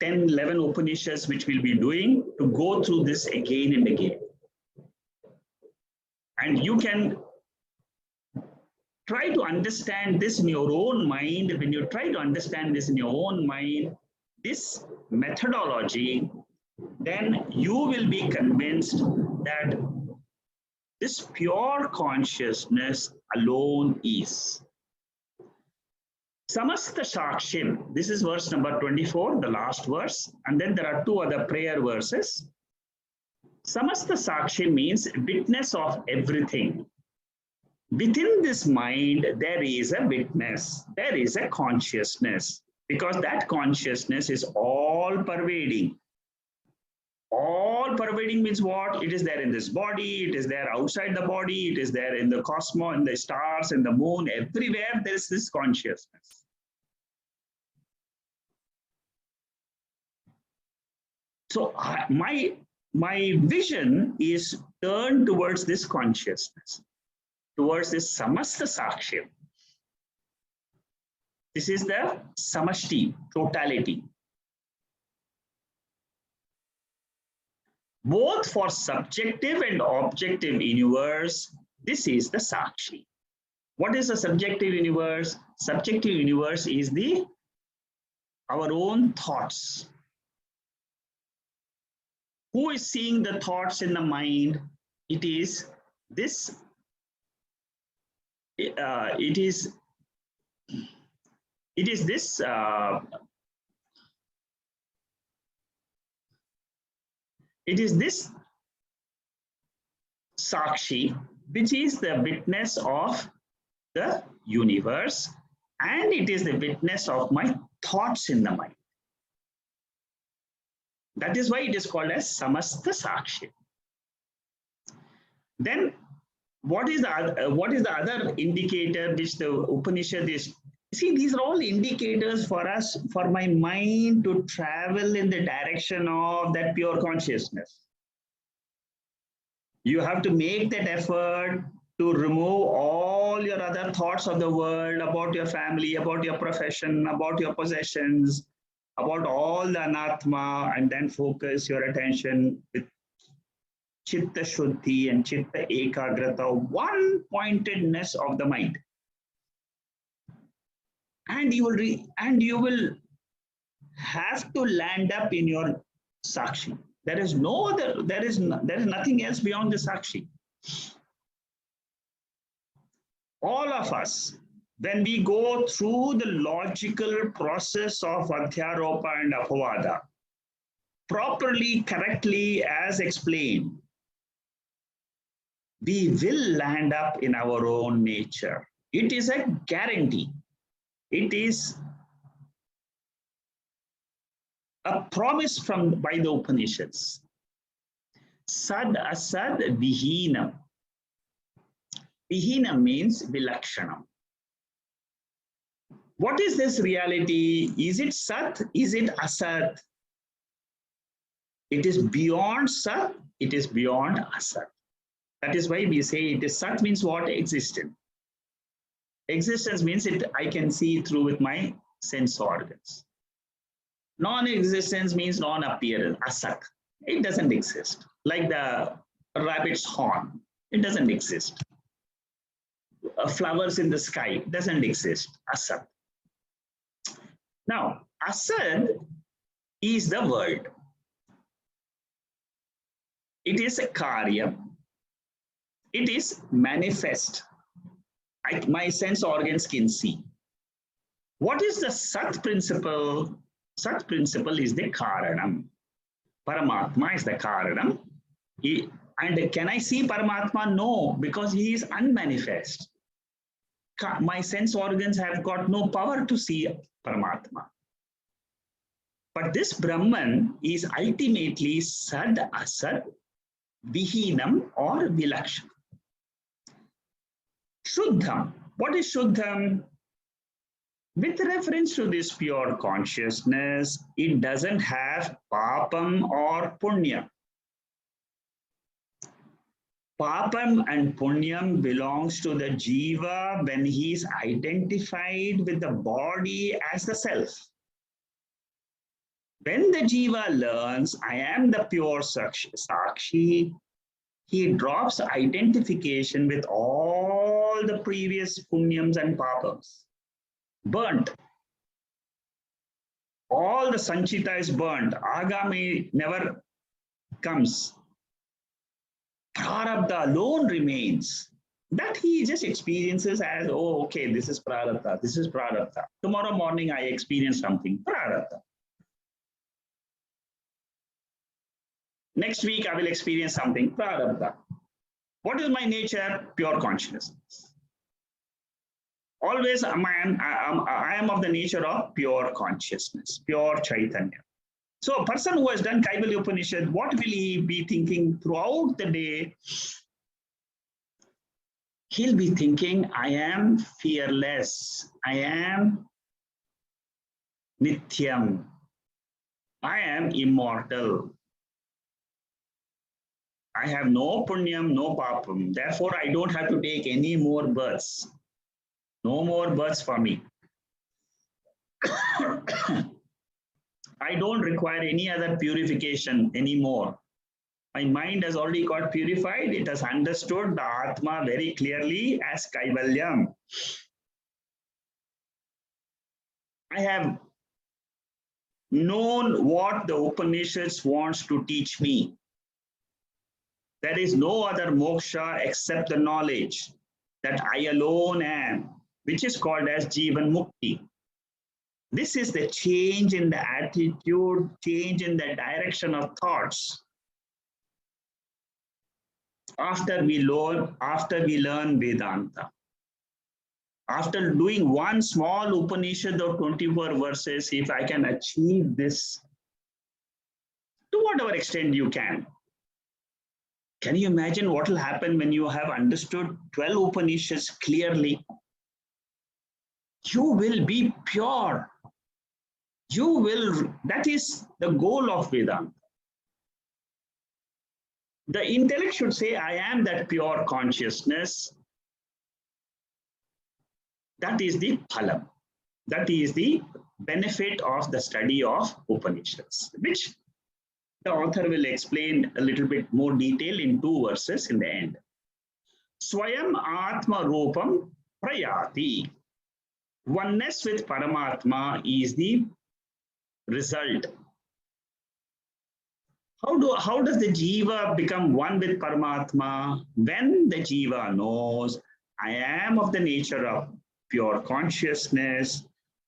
10, 11 Upanishads, which we'll be doing, to go through this again and again. And you can try to understand this in your own mind. When you try to understand this in your own mind, this methodology, then you will be convinced that this pure consciousness alone is. Samasta Shakshim, this is verse number 24, the last verse, and then there are two other prayer verses. Samasta Shakshim means witness of everything. Within this mind, there is a witness, there is a consciousness. because that consciousness is all pervading. All pervading means what? It is there in this body, it is there outside the body, it is there in the cosmos, in the stars, in the moon, everywhere there is this consciousness. So my vision is turned towards this consciousness, towards this samasta sakshya. This is the samashti, totality. Both for subjective and objective universe, this is the sakshi. What is the subjective universe? Subjective universe is our own thoughts. Who is seeing the thoughts in the mind? It is this. It is this. It is this Sakshi, which is the witness of the universe, and it is the witness of my thoughts in the mind. That is why it is called as Samasta Sakshi. Then, what is the other indicator which the Upanishad is? See, these are all indicators for us, for my mind to travel in the direction of that pure consciousness. You have to make that effort to remove all your other thoughts of the world, about your family, about your profession, about your possessions, about all the anatma, and then focus your attention with chitta shuddhi and chitta ekagrata, one pointedness of the mind. And you will have to land up in your sakshi. There is no other, there is nothing else beyond the sakshi. All of us, when we go through the logical process of adhyaropa and apavada, properly, correctly, as explained, we will land up in our own nature. It is a guarantee. It is a promise by the Upanishads. Sad asad vihinam. Vihinam means vilakshanam. What is this reality? Is it sat? Is it asat? It is beyond sat, it is beyond asat. That is why we say it is sat means what? Existent. Existence means I can see through with my sense organs. Non-existence means non-appearance, asat. It doesn't exist. Like the rabbit's horn, it doesn't exist. Flowers in the sky doesn't exist, asat. Now, asat is the word. It is a karya. It is manifest. My sense organs can see. What is the Sat principle? Sat principle is the Karanam. Paramatma is the Karanam. And can I see Paramatma? No, because he is unmanifest. My sense organs have got no power to see Paramatma. But this Brahman is ultimately Sad Asad, Vihinam or Vilakshana. Shuddham. What is Shuddham? With reference to this pure consciousness, it doesn't have papam or punya. Papam and punyam belongs to the jiva when he is identified with the body as the self. When the jiva learns, I am the pure sakshi, he drops identification with all the previous punyams and papams. Burnt. All the sanchita is burnt. Agami never comes. Prarabdha alone remains. That he just experiences as, oh, okay, this is prarabdha, this is prarabdha. Tomorrow morning I experience something, prarabdha. Next week, I will experience something, prarabdha. What is my nature? Pure consciousness. Always, I am of the nature of pure consciousness, pure Chaitanya. So a person who has done Kaivalya Upanishad, what will he be thinking throughout the day? He'll be thinking, I am fearless. I am Nithyam. I am immortal. I have no punyam, no papam. Therefore, I don't have to take any more births. No more births for me. I don't require any other purification anymore. My mind has already got purified. It has understood the Atma very clearly as Kaivalyam. I have known what the Upanishads wants to teach me. There is no other moksha except the knowledge that I alone am, which is called as Jivan Mukti. This is the change in the attitude, change in the direction of thoughts. After we learn Vedanta. After doing one small Upanishad of 24 verses, if I can achieve this to whatever extent you can you imagine what will happen when you have understood 12 Upanishads clearly? You will be pure. That is the goal of Vedanta. The intellect should say, I am that pure consciousness. That is the phala. That is the benefit of the study of Upanishads, which the author will explain a little bit more detail in 2 verses in the end. Swayam Atma Rupam Prayati. Oneness with Paramatma is the result. How does the Jiva become one with Paramatma? When the Jiva knows, I am of the nature of pure consciousness.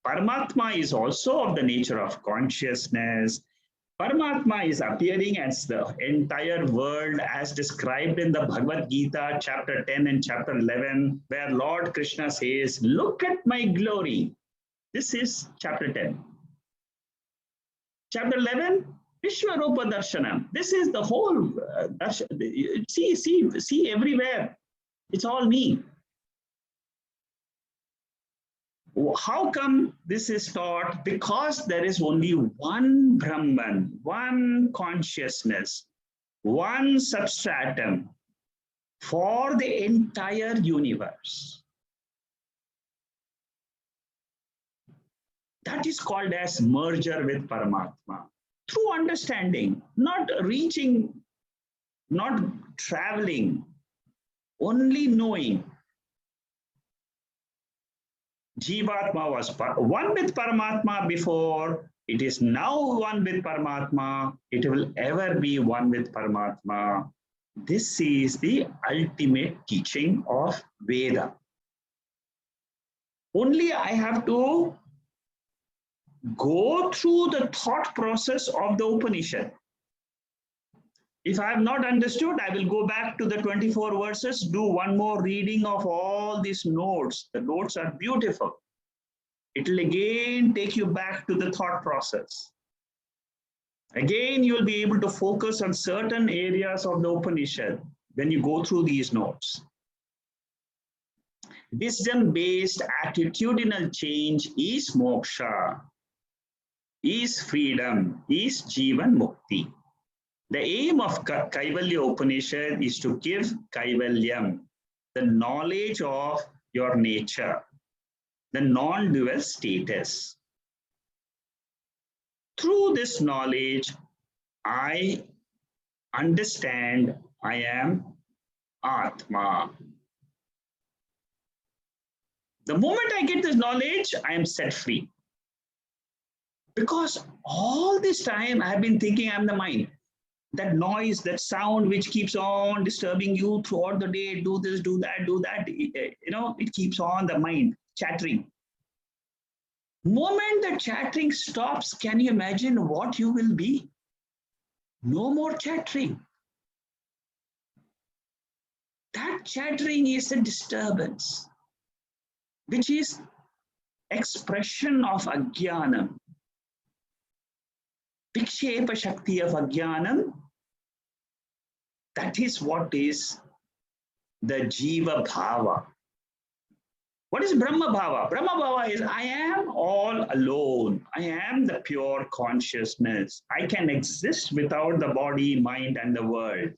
Paramatma is also of the nature of consciousness. Paramatma is appearing as the entire world as described in the Bhagavad Gita, chapter 10 and chapter 11, where Lord Krishna says, look at my glory. This is chapter 10. Chapter 11, Vishwarupa Darshanam. This is the whole, see everywhere. It's all me. How come this is taught? Because there is only one Brahman, one consciousness, one substratum for the entire universe. That is called as merger with Paramatma. Through understanding, not reaching, not traveling, only knowing. Jivatma was one with Paramatma before, it is now one with Paramatma, it will ever be one with Paramatma. This is the ultimate teaching of Veda. Only I have to go through the thought process of the Upanishad. If I have not understood, I will go back to the 24 verses, do one more reading of all these notes. The notes are beautiful. It will again take you back to the thought process. Again, you will be able to focus on certain areas of the Upanishad when you go through these notes. Wisdom-based attitudinal change is moksha, is freedom, is Jivan Mukti. The aim of Kaivalya Upanishad is to give Kaivalyam, the knowledge of your nature, the non-dual status. Through this knowledge, I understand I am Atma. The moment I get this knowledge, I am set free. Because all this time I have been thinking I'm the mind. That noise, that sound which keeps on disturbing you throughout the day, do this, do that, it keeps on the mind chattering. Moment the chattering stops, can you imagine what you will be? No more chattering. That chattering is a disturbance. which is expression of Ajnanam. Vikshepa Shakti of Ajnanam, that is what is the Jiva Bhava. What is Brahma Bhava? Brahma Bhava is I am all alone. I am the pure consciousness. I can exist without the body, mind, and the world.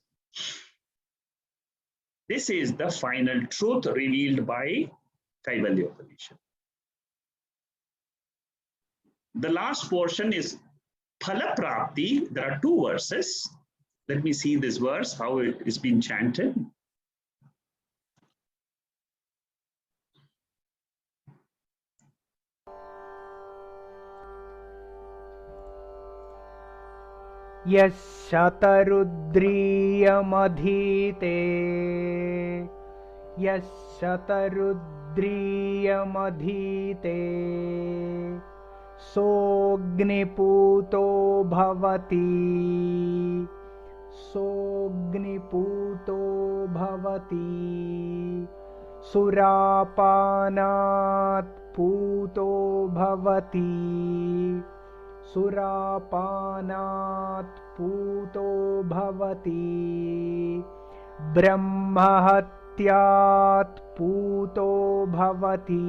This is the final truth revealed by Kaivalya Upanishad. The last portion is Phala Prapti. There are two verses. Let me see this verse, how it is being chanted. यशतरुद्रीयमधीते यशतरुद्रीयमधीते सोऽग्निपूतो भवति सोऽग्निपूतो भवति सुरापानात् पूतो भवति सुरापानात् पूतो भवति ब्रह्महत्यात् पूतो भवति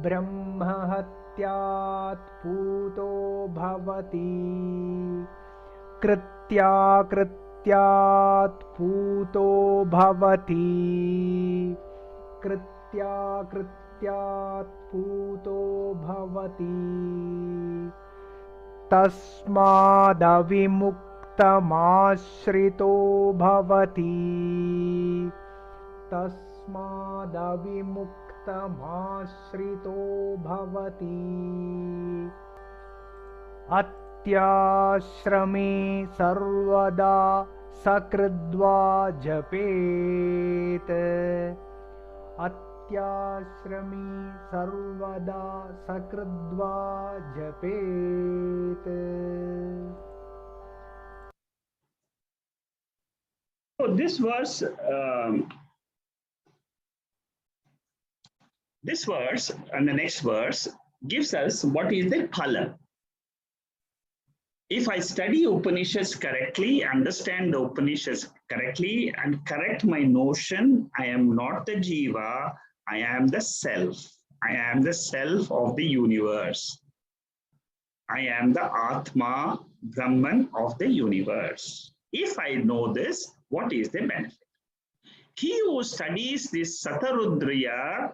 ब्रह्महत्यात् पूतो भवति कृत्याकृत्यात् पूतो भवति कृत्याकृत्यात् पूतो भवति तस्मादविमुक्तमाश्रितो भवति तस्मादविमुक्तमाश्रितो भवति अत्याश्रमे सर्वदा सकृद्वा जपेत् अत्याश्रमे सर्वदा सकृद्वा जपेत्. So this verse and the next verse gives us what is the phala. If I study Upanishads correctly, understand the Upanishads correctly, and correct my notion, I am not the Jiva, I am the self. I am the self of the universe. I am the Atma, Brahman of the universe. If I know this, what is the benefit? He who studies this Satarudriya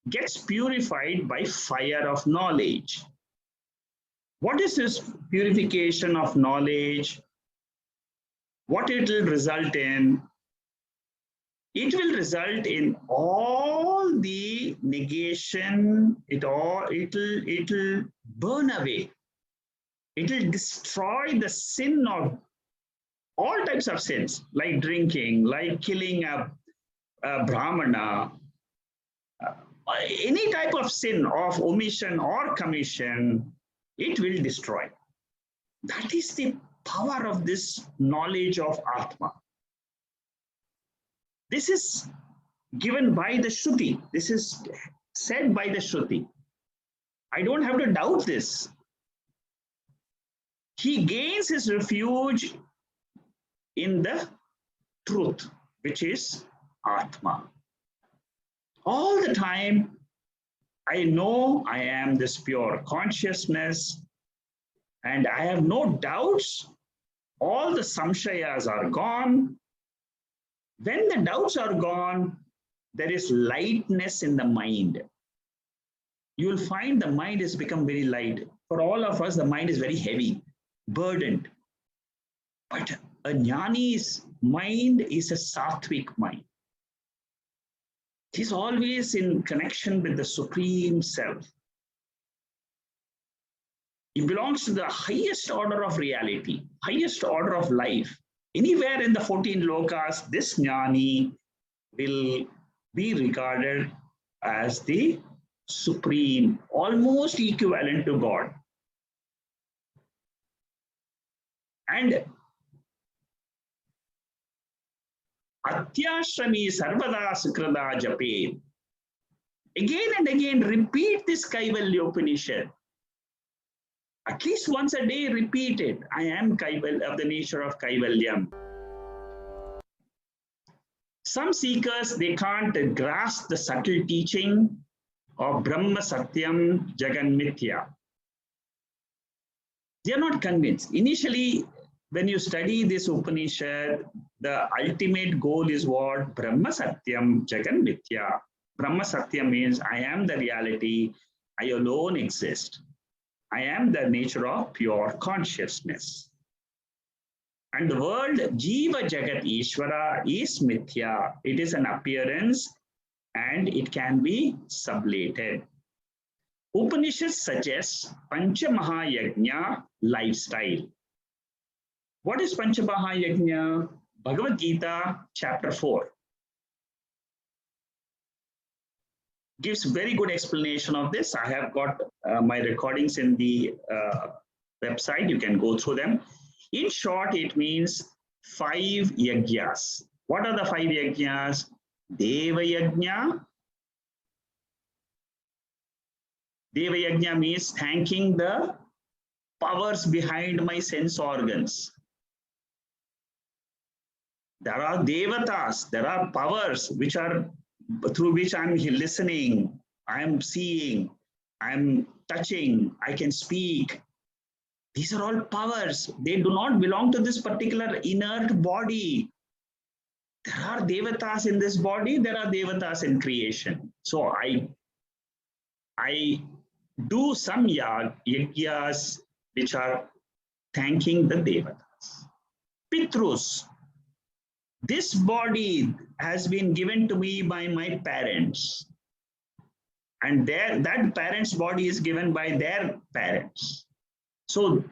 gets purified by fire of knowledge. What is this purification of knowledge? What it will result in? It will result in all the negation, it'll burn away. It will destroy the sin of all types of sins, like drinking, like killing a Brahmana, any type of sin of omission or commission, it will destroy. That is the power of this knowledge of Atma. This is given by the Shruti. This is said by the Shruti. I don't have to doubt this. He gains his refuge in the truth, which is Atma. All the time, I know I am this pure consciousness, and I have no doubts. All the samshayas are gone. When the doubts are gone, there is lightness in the mind. You will find the mind has become very light. For all of us, the mind is very heavy, burdened. But a jnani's mind is a sattvic mind. It is always in connection with the Supreme Self. It belongs to the highest order of reality, highest order of life. Anywhere in the 14 lokas, this jnani will be regarded as the supreme, almost equivalent to God. And Atyashrami sarvada sukrada jape. Again and again, repeat this Kaivalya Upanishad. At least once a day, repeat it. I am Kaivalya, of the nature of Kaivalyam. Some seekers, they can't grasp the subtle teaching of Brahma Satyam Jagan Mithya. They are not convinced. Initially, when you study this Upanishad, the ultimate goal is what? Brahma Satyam Jagan Mithya. Brahma Satyam means I am the reality, I alone exist. I am the nature of pure consciousness. And the word Jiva Jagat Ishvara is Mithya. It is an appearance and it can be sublated. Upanishad suggests Pancha Mahayajna lifestyle. What is Pancha Mahayajna? Bhagavad Gita, chapter 4. Gives very good explanation of this. I have got my recordings in the website. You can go through them. In short, it means 5 yajnas. What are the 5 yajnas? Deva yajna. Deva yajna means thanking the powers behind my sense organs. There are devatas, there are powers which are through which I'm listening, I'm seeing, I'm touching, I can speak. These are all powers. They do not belong to this particular inert body. There are devatas in this body, there are devatas in creation. So I do some yajnas which are thanking the devatas. Pitrus. This body has been given to me by my parents. And that parents' body is given by their parents. So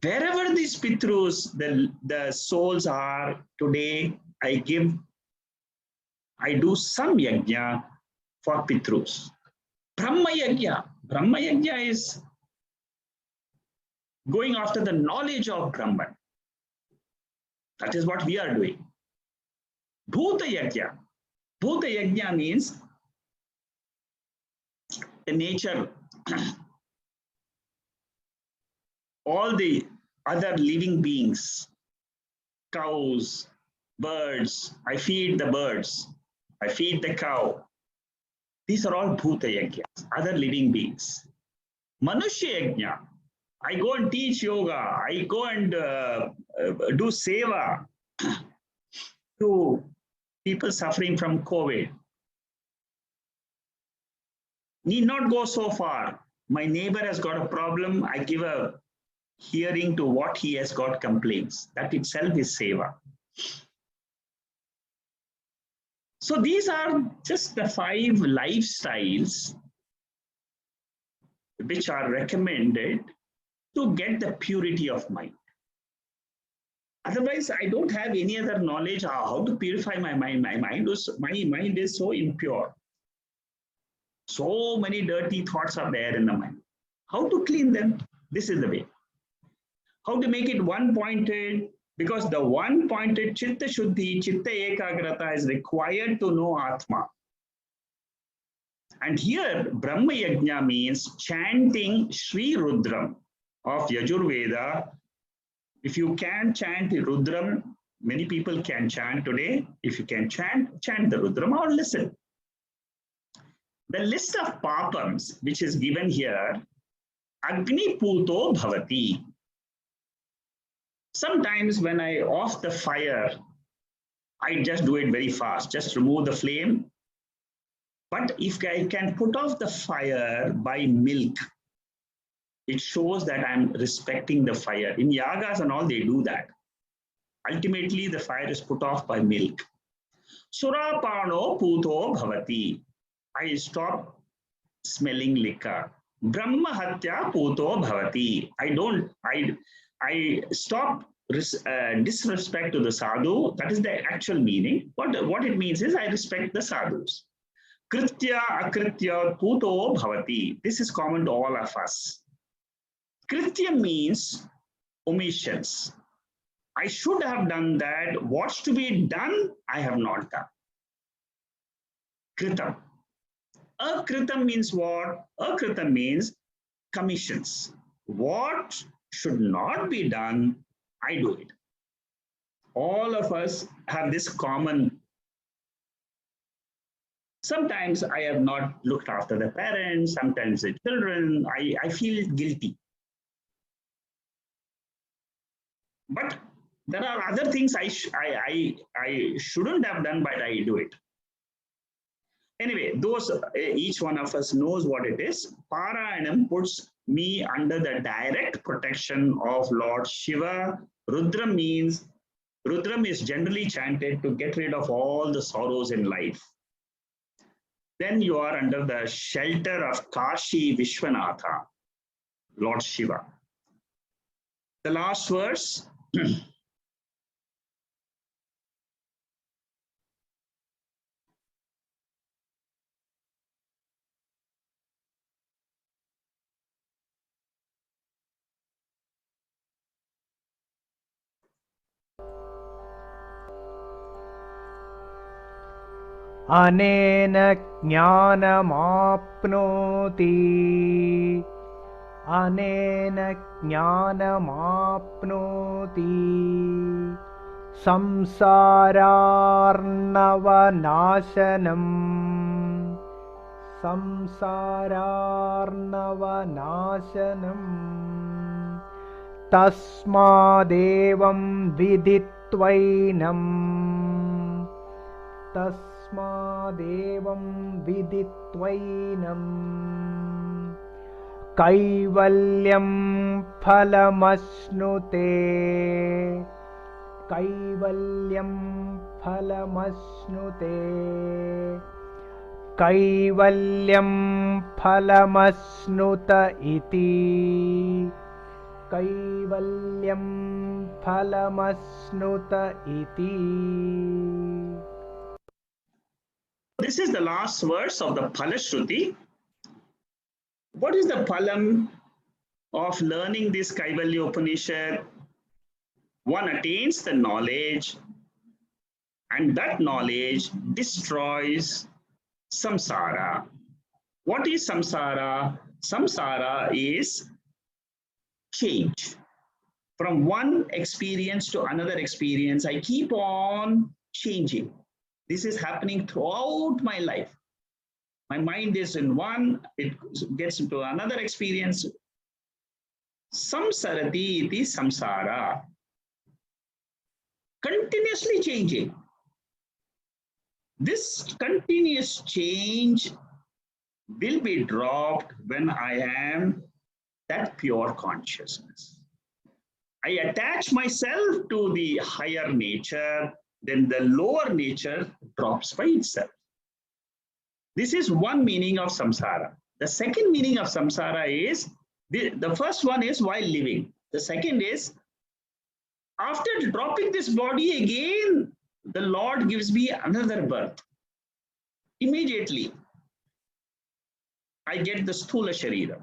wherever these Pitrus, the souls are today, I do some yajna for Pitrus. Brahma yajna. Brahma yajna is going after the knowledge of Brahman. That is what we are doing. Bhuta yajna. Bhuta yajna means the nature, all the other living beings, cows, birds, I feed the birds, I feed the cow. These are all bhuta yajnas, other living beings. Manushya yajna. I go and teach yoga, I go and do seva to people suffering from COVID. Need not go so far. My neighbor has got a problem. I give a hearing to what he has got complaints. That itself is seva. So these are just the 5 lifestyles which are recommended to get the purity of mind. Otherwise, I don't have any other knowledge how to purify my mind. My mind is so impure. So many dirty thoughts are there in the mind. How to clean them? This is the way. How to make it one-pointed? Because the one-pointed chitta shuddhi, chitta ekagrata is required to know Atma. And here, Brahma Yajna means chanting Sri Rudram of Yajurveda. If you can chant the Rudram, many people can chant today. If you can chant the Rudram or listen. The list of papams which is given here, Agni Puto Bhavati. Sometimes when I off the fire, I just do it very fast, just remove the flame. But if I can put off the fire by milk, it shows that I'm respecting the fire. In yagas and all, they do that. Ultimately, the fire is put off by milk. Surapano Puto Bhavati. I stop smelling liquor. Brahma Hatya Puto Bhavati. I stop disrespect to the sadhu. That is the actual meaning. What it means is I respect the sadhus. Kritya Akritya Puto Bhavati. This is common to all of us. Kritya means omissions. I should have done that. What's to be done, I have not done. Kritam. Akritam means what? Akritam means commissions. What should not be done, I do it. All of us have this common. Sometimes I have not looked after the parents, sometimes the children. I feel guilty. But there are other things I shouldn't have done, but I do it. Anyway, those each one of us knows what it is. Parayanam puts me under the direct protection of Lord Shiva. Rudram is generally chanted to get rid of all the sorrows in life. Then you are under the shelter of Kashi Vishwanatha, Lord Shiva. The last verse. अनेन ज्ञानमाप्नोति अनेन ज्ञानमाप्नोति संसारार्णवनाशनम् संसारार्णवनाशनम् तस्मादेवं विदित्वैनम् तस्मादेवं विदित्वैनम् कैवल्यं फलमश्नुते कैवल्यं फलमश्नुते कैवल्यं फलमश्नुत इति कैवल्यं फलमश्नुत इति. This is the last verse of the Phala Shruti. What is the phalam of learning this Kaivalya Upanishad? One attains the knowledge, and that knowledge destroys samsara. What is samsara? Samsara is change. From one experience to another experience, I keep on changing. This is happening throughout my life. My mind is in one, it gets into another experience. Samsarati iti samsara. Continuously changing. This continuous change will be dropped when I am that pure consciousness. I attach myself to the higher nature, then the lower nature drops by itself. This is one meaning of samsara. The second meaning of samsara is, the first one is while living. The second is, after dropping this body again, the Lord gives me another birth. Immediately, I get the sthula sharira.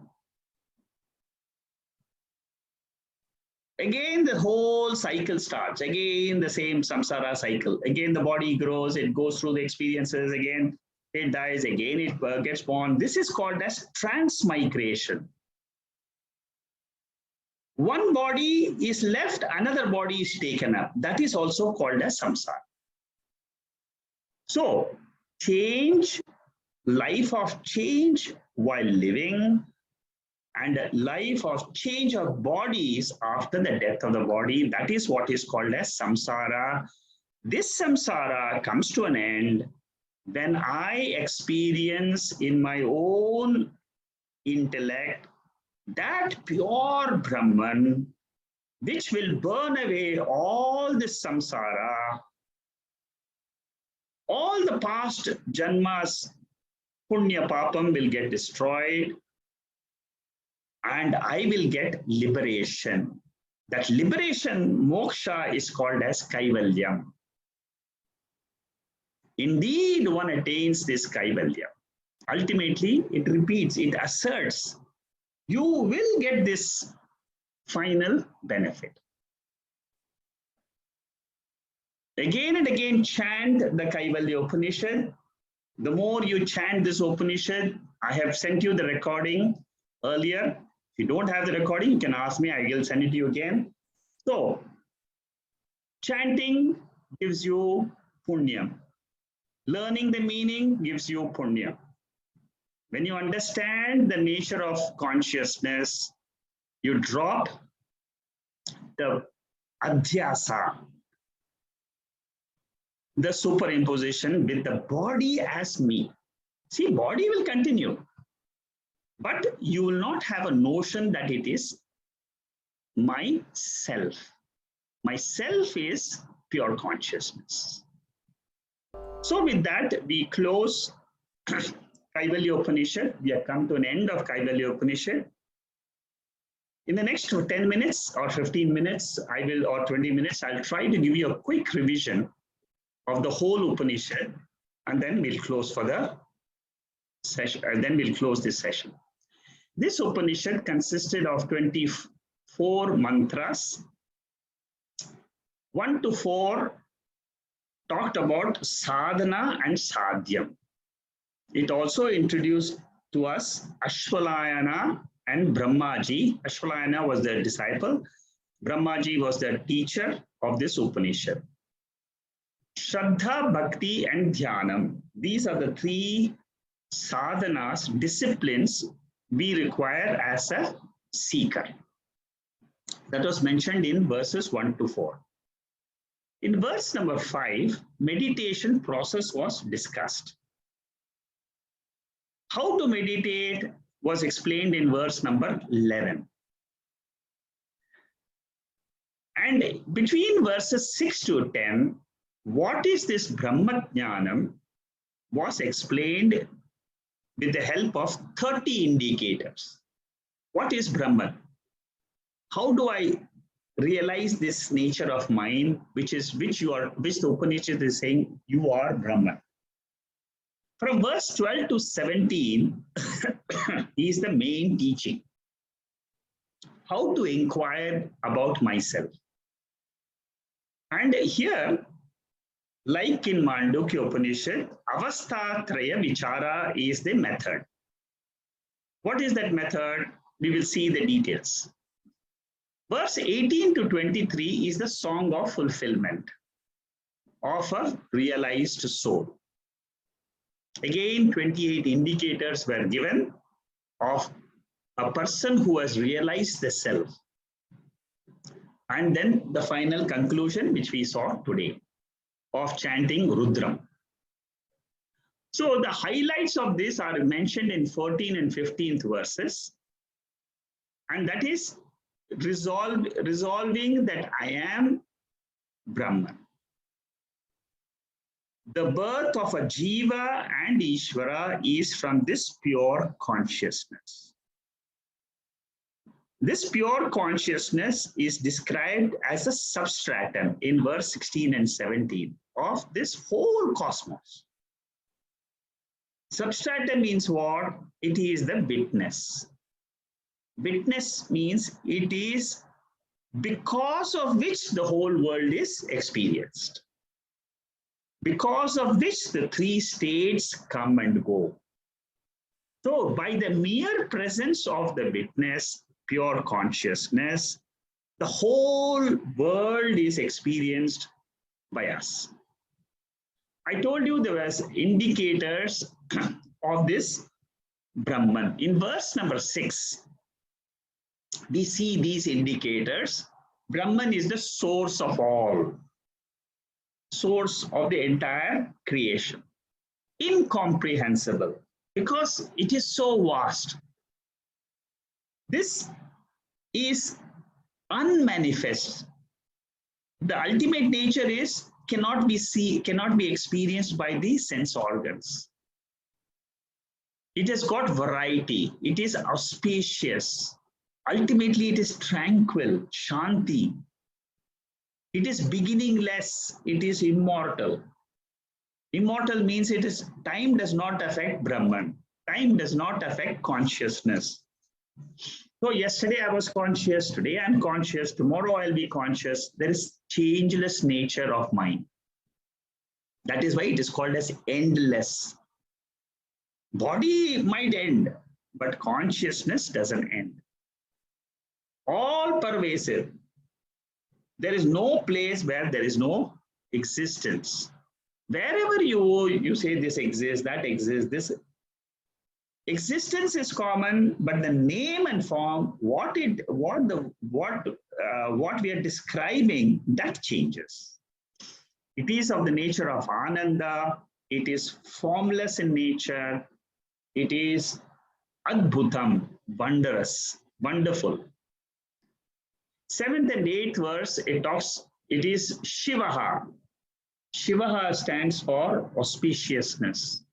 Again, the whole cycle starts. Again, the same samsara cycle. Again, the body grows, it goes through the experiences. Again, it dies. Again, it gets born. This is called as transmigration. One body is left, another body is taken up. That is also called as samsara. So, change, life of change while living, and life of change of bodies after the death of the body. That is what is called as samsara. This samsara comes to an end when I experience in my own intellect that pure Brahman, which will burn away all this samsara, all the past janmas, punya papam will get destroyed, and I will get liberation. That liberation, moksha, is called as Kaivalyam. Indeed, one attains this Kaivalya. Ultimately, it repeats, it asserts, you will get this final benefit. Again and again chant the Kaivalya Upanishad. The more you chant this Upanishad, I have sent you the recording earlier. If you don't have the recording, you can ask me, I will send it to you again. So, chanting gives you punya. Learning the meaning gives you punya. When you understand the nature of consciousness, you drop the adhyasa, the superimposition with the body as me. See, body will continue, but you will not have a notion that it is myself. Myself is pure consciousness. So with that, we close Kaivalya Upanishad. We have come to an end of Kaivalya Upanishad. In the next 10 minutes or 15 minutes, or 20 minutes, I'll try to give you a quick revision of the whole Upanishad, and then we'll close for the session, and then we'll close this session. This Upanishad consisted of 24 mantras. 1 to 4 talked about sadhana and sadhyam. It also introduced to us Ashvalayana and Brahmaji. Ashvalayana was the disciple. Brahmaji was the teacher of this Upanishad. Shraddha, Bhakti, and Dhyanam. These are the 3 sadhanas, disciplines we require as a seeker. That was mentioned in verses 1 to 4. In verse number 5, meditation process was discussed. How to meditate was explained in verse number 11. And between verses 6 to 10, what is this Brahmajnanam was explained with the help of 30 indicators. What is Brahman? How do I realize this nature of mind, which the Upanishad is saying you are Brahman? From verse 12 to 17 is the main teaching. How to inquire about myself. And here, like in Mandukya Upanishad, Avasthatraya Vichara is the method. What is that method? We will see the details. Verse 18 to 23 is the song of fulfillment of a realized soul. Again, 28 indicators were given of a person who has realized the self. And then the final conclusion, which we saw today, of chanting Rudram. So the highlights of this are mentioned in 14th and 15th verses. And that is resolving that I am Brahman. The birth of Ajiva and Ishvara is from this pure consciousness. This pure consciousness is described as a substratum in verse 16 and 17 of this whole cosmos. Substratum means what? It is the witness. Witness means it is because of which the whole world is experienced. Because of which the 3 states come and go. So by the mere presence of the witness, pure consciousness, the whole world is experienced by us. I told you there was indicators of this Brahman. In verse number 6, we see these indicators. Brahman is the source of all, source of the entire creation. Incomprehensible, because it is so vast. This is unmanifest. The ultimate nature is cannot be experienced by the sense organs. It has got variety. It is auspicious. Ultimately, it is tranquil, shanti. It is beginningless. It is immortal. Immortal means time does not affect Brahman. Time does not affect consciousness. So yesterday I was conscious, today I'm conscious, tomorrow I'll be conscious. There is changeless nature of mind. That is why it is called as endless. Body might end, but consciousness doesn't end. All pervasive. There is no place where there is no existence. Wherever you say this exists, that exists, this existence is common, but the name and form, what we are describing, that changes. It is of the nature of Ananda. It is formless in nature. It is Adbhutam, wondrous, wonderful. 7th and 8th verse, it is Shivaha. Shivaha stands for auspiciousness.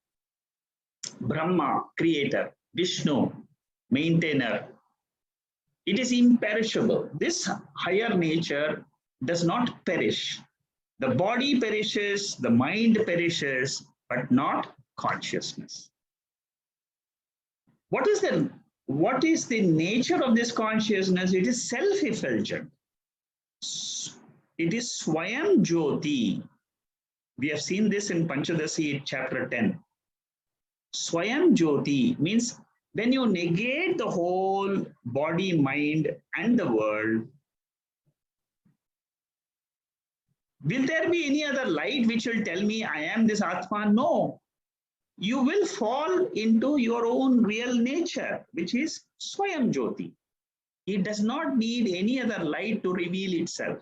Brahma, creator. Vishnu, maintainer. It is imperishable. This higher nature does not perish. The body perishes, the mind perishes, but not consciousness. What is the nature of this consciousness? It is self-effulgent. It is Swayam Jyoti. We have seen this in Panchadasi, chapter 10. Swayam Jyoti means when you negate the whole body, mind, and the world, will there be any other light which will tell me I am this Atma? No. You will fall into your own real nature, which is Swayam Jyoti. It does not need any other light to reveal itself.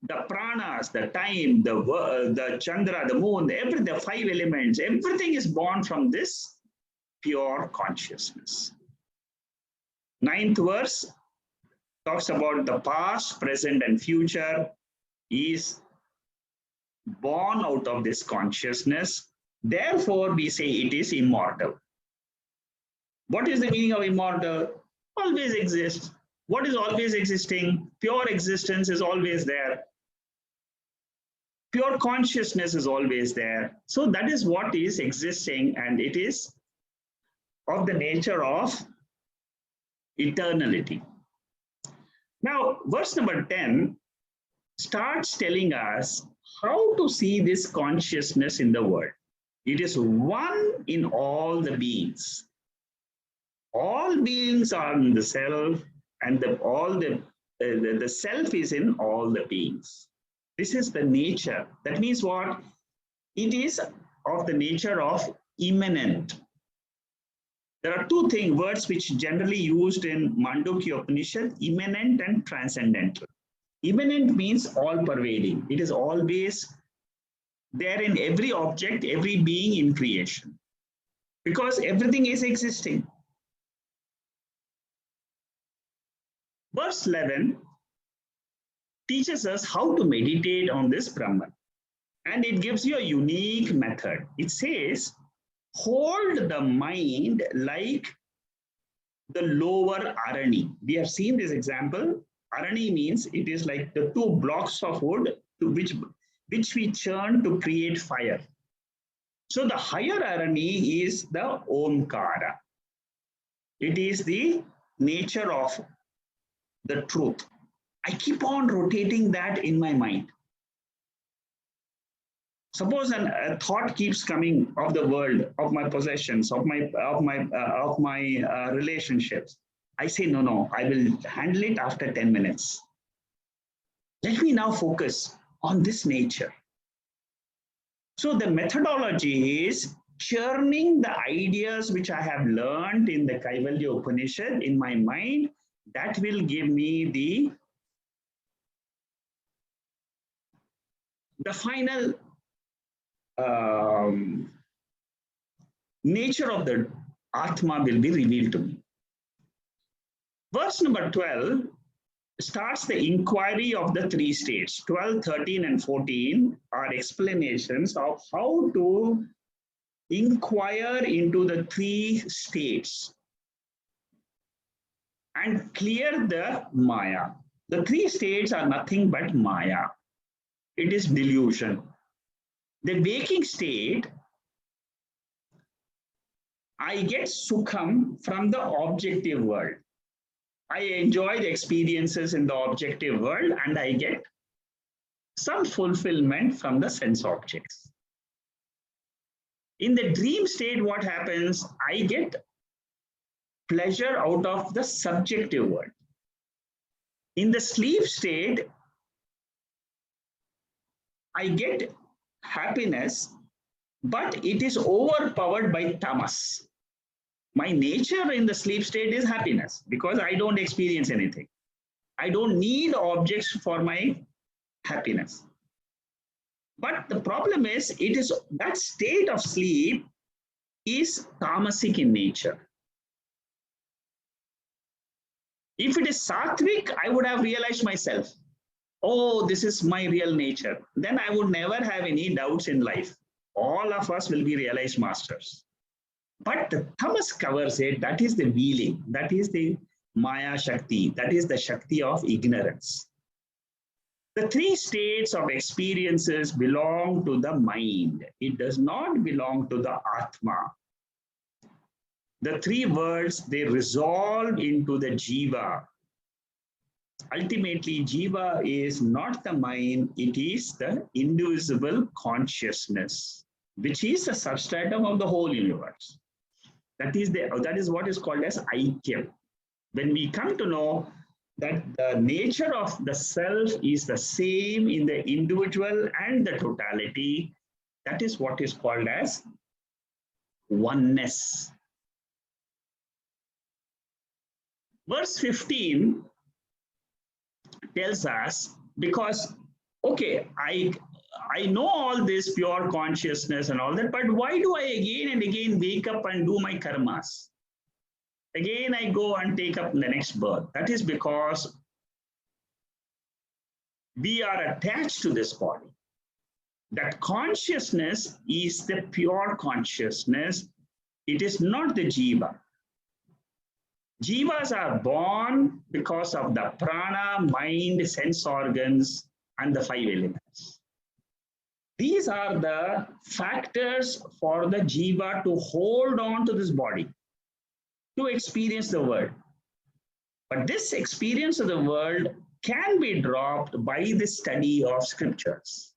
The pranas, the time, the Chandra, the moon, the 5 elements, everything is born from this pure consciousness. 9th verse talks about the past, present, and future is born out of this consciousness. Therefore, we say it is immortal. What is the meaning of immortal? Always exists. What is always existing? Pure existence is always there. Pure consciousness is always there. So that is what is existing, and it is of the nature of eternality. Now, verse number 10 starts telling us how to see this consciousness in the world. It is one in all the beings. All beings are in the self, and the self is in all the beings. This is the nature. That means what? It is of the nature of immanent. There are two words which generally used in Mandukya Upanishad, immanent and transcendental. Immanent means all pervading. It is always there in every object, every being in creation, because everything is existing. Verse 11 teaches us how to meditate on this Brahman, and it gives you a unique method. It says, hold the mind like the lower arani. We have seen this example. Arani means it is like the 2 blocks of wood to which we churn to create fire. So the higher arani is the Omkara. It is the nature of the truth. I keep on rotating that in my mind. Suppose a thought keeps coming of the world, of my possessions, of my relationships. I say, no, I will handle it after 10 minutes. Let me now focus on this nature. So the methodology is churning the ideas which I have learned in the Kaivalya Upanishad in my mind. That will give me the final nature of the Atma will be revealed to me. Verse number 12 starts the inquiry of the 3 states. 12, 13, and 14 are explanations of how to inquire into the 3 states and clear the Maya. The 3 states are nothing but Maya. It is delusion. The waking state, I get sukham from the objective world. I enjoy the experiences in the objective world and I get some fulfillment from the sense objects. In the dream state, what happens? I get pleasure out of the subjective world. In the sleep state, I get happiness, but it is overpowered by tamas. My nature in the sleep state is happiness because I don't experience anything. I don't need objects for my happiness. But the problem is, it is that state of sleep is tamasic in nature. If it is sattvic, I would have realized myself, oh, this is my real nature. Then I would never have any doubts in life. All of us will be realized masters. But the tamas covers it. That is the wheeling. That is the Maya Shakti. That is the Shakti of ignorance. The three states of experiences belong to the mind. It does not belong to the Atma. The three worlds, they resolve into the Jiva. Ultimately, Jiva is not the mind, it is the indivisible consciousness, which is the substratum of the whole universe. That is what is called as Aikyam. When we come to know that the nature of the self is the same in the individual and the totality, that is what is called as oneness. Verse 15 tells us, because, okay, I know all this pure consciousness and all that, but why do I again and again wake up and do my karmas? Again, I go and take up the next birth. That is because we are attached to this body. That consciousness is the pure consciousness. It is not the jiva. Jivas are born because of the prana, mind, sense organs, and the five elements. These are the factors for the jiva to hold on to this body, to experience the world. But this experience of the world can be dropped by the study of scriptures.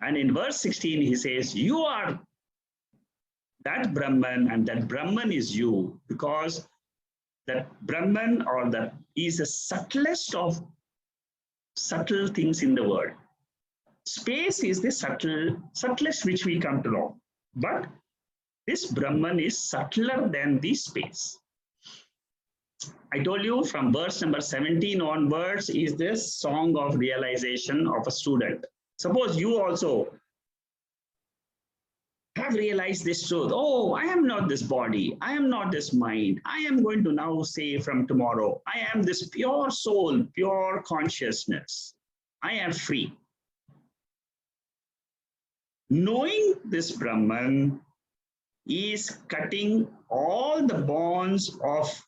And in verse 16, he says, you are that Brahman, and that Brahman is you, because that Brahman or that is the subtlest of subtle things in the world. Space is the subtlest which we come to know. But this Brahman is subtler than the space. I told you from verse number 17 onwards is this song of realization of a student. Suppose you also have realized this truth. Oh, I am not this body. I am not this mind. I am going to now say from tomorrow, I am this pure soul, pure consciousness. I am free. Knowing this Brahman is cutting all the bonds of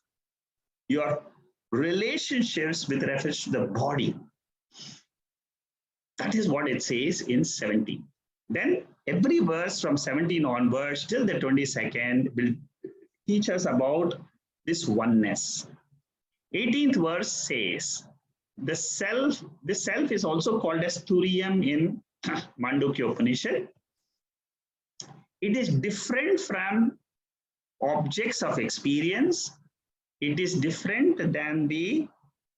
your relationships with reference to the body. That is what it says in 17. Then every verse from 17 onwards till the 22nd will teach us about this oneness. 18th verse says, the self is also called as Turiyam in Mandukya Upanishad. It is different from objects of experience. It is different than the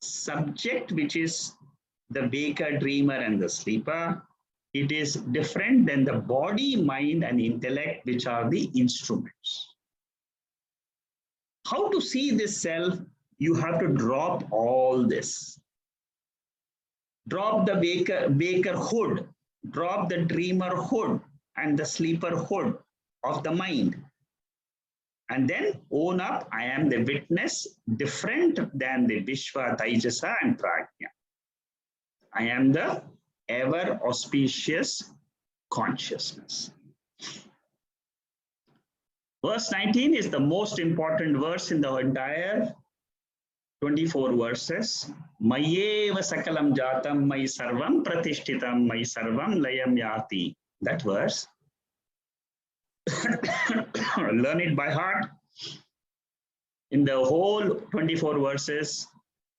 subject, which is the waker, dreamer, and the sleeper. It is different than the body, mind, and intellect, which are the instruments. How to see this self? You have to drop all this. Drop the wakerhood, drop the dreamerhood, and the sleeperhood of the mind. And then own up, I am the witness, different than the Vishwa, Taijasa, and Prajna. I am the ever auspicious consciousness. Verse 19 is the most important verse in the entire 24 verses. Mayeva sakalam jatam mai sarvam pratishtitam mai sarvam layam yati. That verse. Learn it by heart. In the whole 24 verses,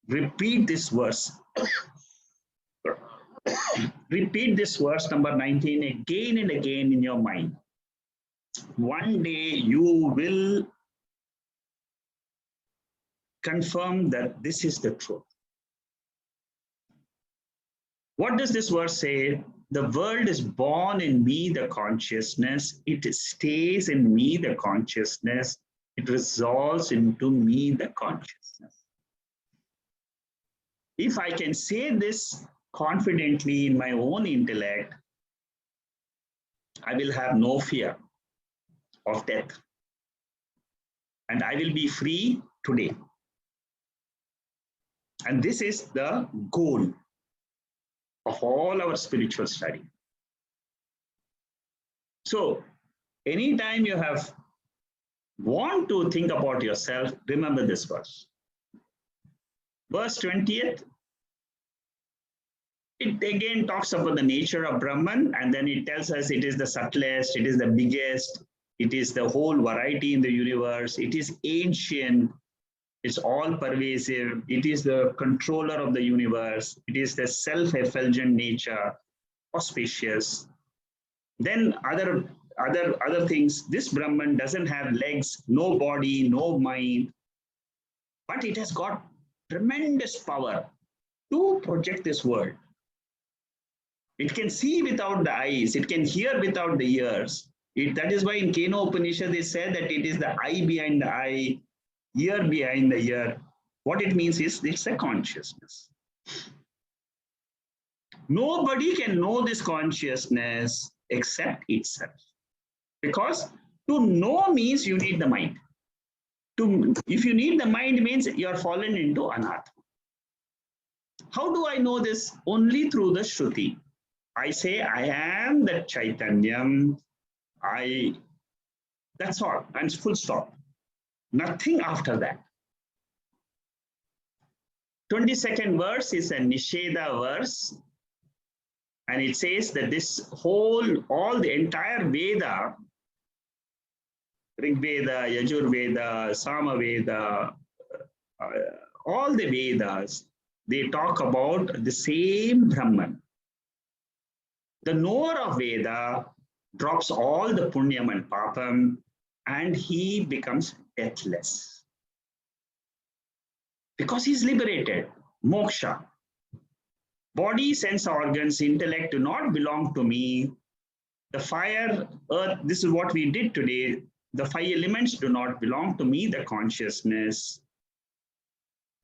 repeat this verse. Repeat this verse number 19 again and again in your mind. One day you will confirm that this is the truth. What does this verse say? The world is born in me, the consciousness. It stays in me, the consciousness. It resolves into me, the consciousness. If I can say this confidently in my own intellect, I will have no fear of death. And I will be free today. And this is the goal of all our spiritual study. So, anytime you want to think about yourself, remember this verse. Verse 20th, it again talks about the nature of Brahman, and then it tells us it is the subtlest, it is the biggest, it is the whole variety in the universe, it is ancient, it's all pervasive, it is the controller of the universe, it is the self-effulgent nature, auspicious. Then other things, this Brahman doesn't have legs, no body, no mind, but it has got tremendous power to project this world. It can see without the eyes, it can hear without the ears. That is why in Keno Upanishad they said that it is the eye behind the eye, ear behind the ear. What it means is it's a consciousness. Nobody can know this consciousness except itself. Because to know means you need the mind. If you need the mind, means you are fallen into anatma. How do I know this? Only through the Shruti. I say, I am the Chaitanyam. That's all, and full stop. Nothing after that. 22nd verse is a Nisheda verse. And it says that the entire Veda, Rig Veda, Yajur Veda, Sama Veda, all the Vedas, they talk about the same Brahman. The knower of Veda drops all the Punyam and Papam, and he becomes deathless. Because he's liberated, moksha. Body, sense organs, intellect do not belong to me. The fire, earth, this is what we did today. The 5 elements do not belong to me, the consciousness.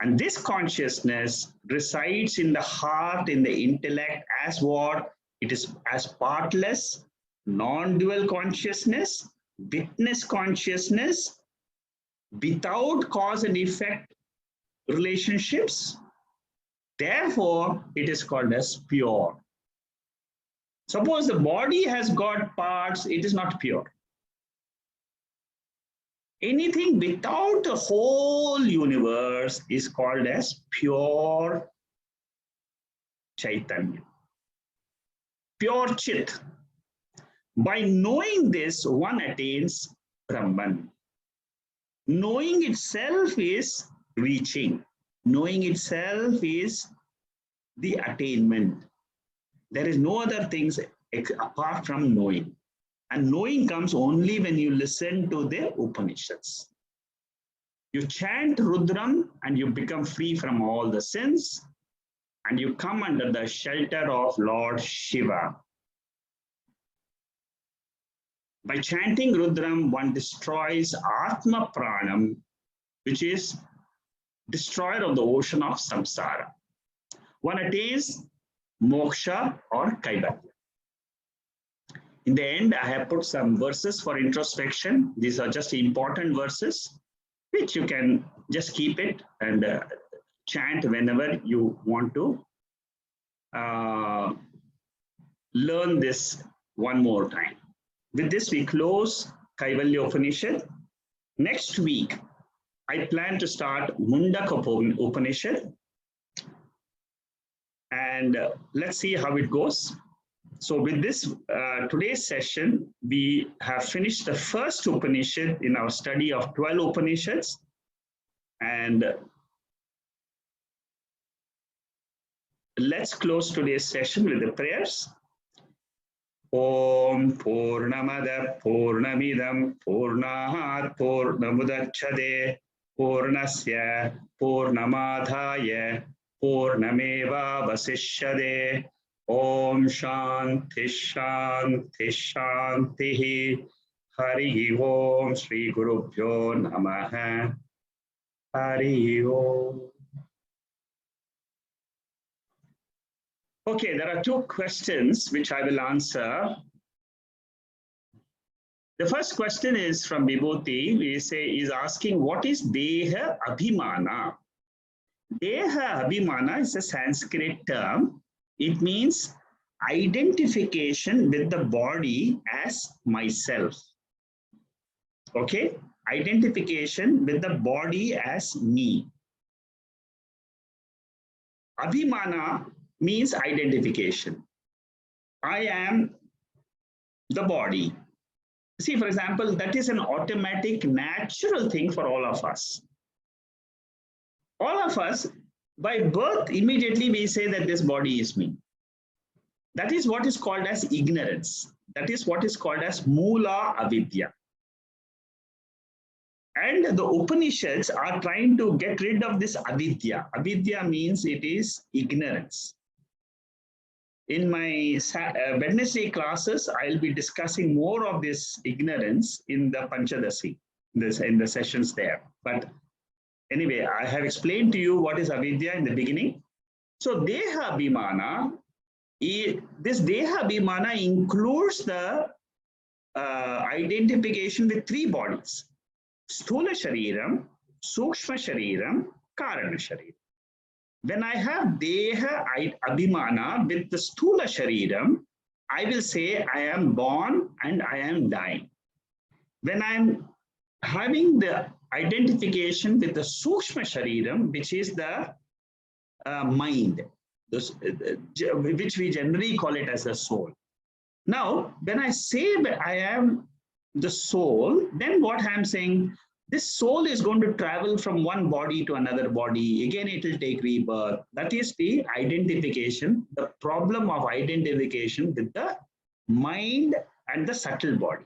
And this consciousness resides in the heart, in the intellect, as what? It is as partless, non-dual consciousness, witness consciousness, without cause and effect relationships. Therefore, it is called as pure. Suppose the body has got parts, it is not pure. Anything without the whole universe is called as pure Chaitanya, pure Chit. By knowing this, one attains Brahman. Knowing itself is reaching. Knowing itself is the attainment. There is no other things apart from knowing. And knowing comes only when you listen to the Upanishads. You chant Rudram and you become free from all the sins, and you come under the shelter of Lord Shiva. By chanting Rudram, one destroys Atma Pranam, which is destroyer of the ocean of Samsara. One attains moksha or Kaivalya. In the end, I have put some verses for introspection. These are just important verses, which you can just keep it and chant whenever you want to learn this one more time. With this, we close Kaivalya Upanishad. Next week, I plan to start Mundaka Upanishad. And let's see how it goes. So with this, today's session, we have finished the first Upanishad in our study of 12 Upanishads. And let's close today's session with the prayers. Om Purnamada Purnamidam Purnat Purnamudachade Purnasya Purnamadhaya Purnameva Vasishyade. Om Shanti Shanti Shanti. Hari Om Shri Gurubhyo Namaha. Hari Om. Okay, there are two questions which I will answer. The first question is from Vibhuti. Is asking, what is Deha Abhimana? Deha Abhimana is a Sanskrit term. It means identification with the body as myself. Okay, identification with the body as me. Abhimana means identification. I am the body. See, for example, that is an automatic, natural thing for all of us. All of us, by birth, immediately we say that this body is me. That is what is called as ignorance. That is what is called as Mula Avidya. And the Upanishads are trying to get rid of this avidya. Avidya means it is ignorance. In my Wednesday classes, I'll be discussing more of this ignorance in the Panchadasi, in the sessions there. But anyway, I have explained to you what is avidya in the beginning. So Deha Abhimana, this Deha Abhimana includes the identification with three bodies. Sthula Shariram, Sukshma Shariram, Karana Shariram. When I have Deha Abhimana with the Sthula Shariram, I will say I am born and I am dying. When I am having the identification with the Sukshma Shariram, which is the mind, which we generally call it as a soul. Now, when I say that I am the soul, then what I'm saying, this soul is going to travel from one body to another body. Again, it will take rebirth. That is the identification, the problem of identification with the mind and the subtle body.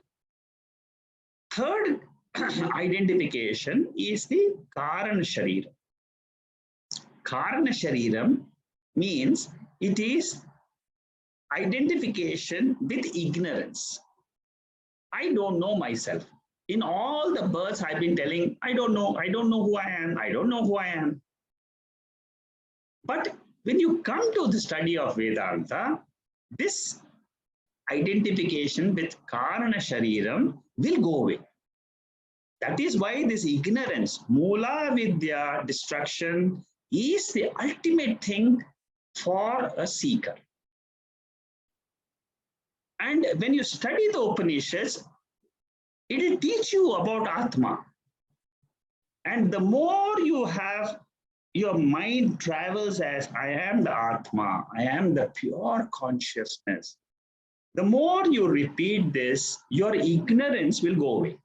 Third identification is the Karana Shariram. Karana Shariram means it is identification with ignorance. I don't know myself. In all the births I've been telling, I don't know who I am, I don't know who I am. But when you come to the study of Vedanta, this identification with Karana Shariram will go away. That is why this ignorance, Mula Vidya, destruction, is the ultimate thing for a seeker. And when you study the Upanishads, it will teach you about Atma. And the more you have, your mind travels as I am the Atma, I am the pure consciousness. The more you repeat this, your ignorance will go away.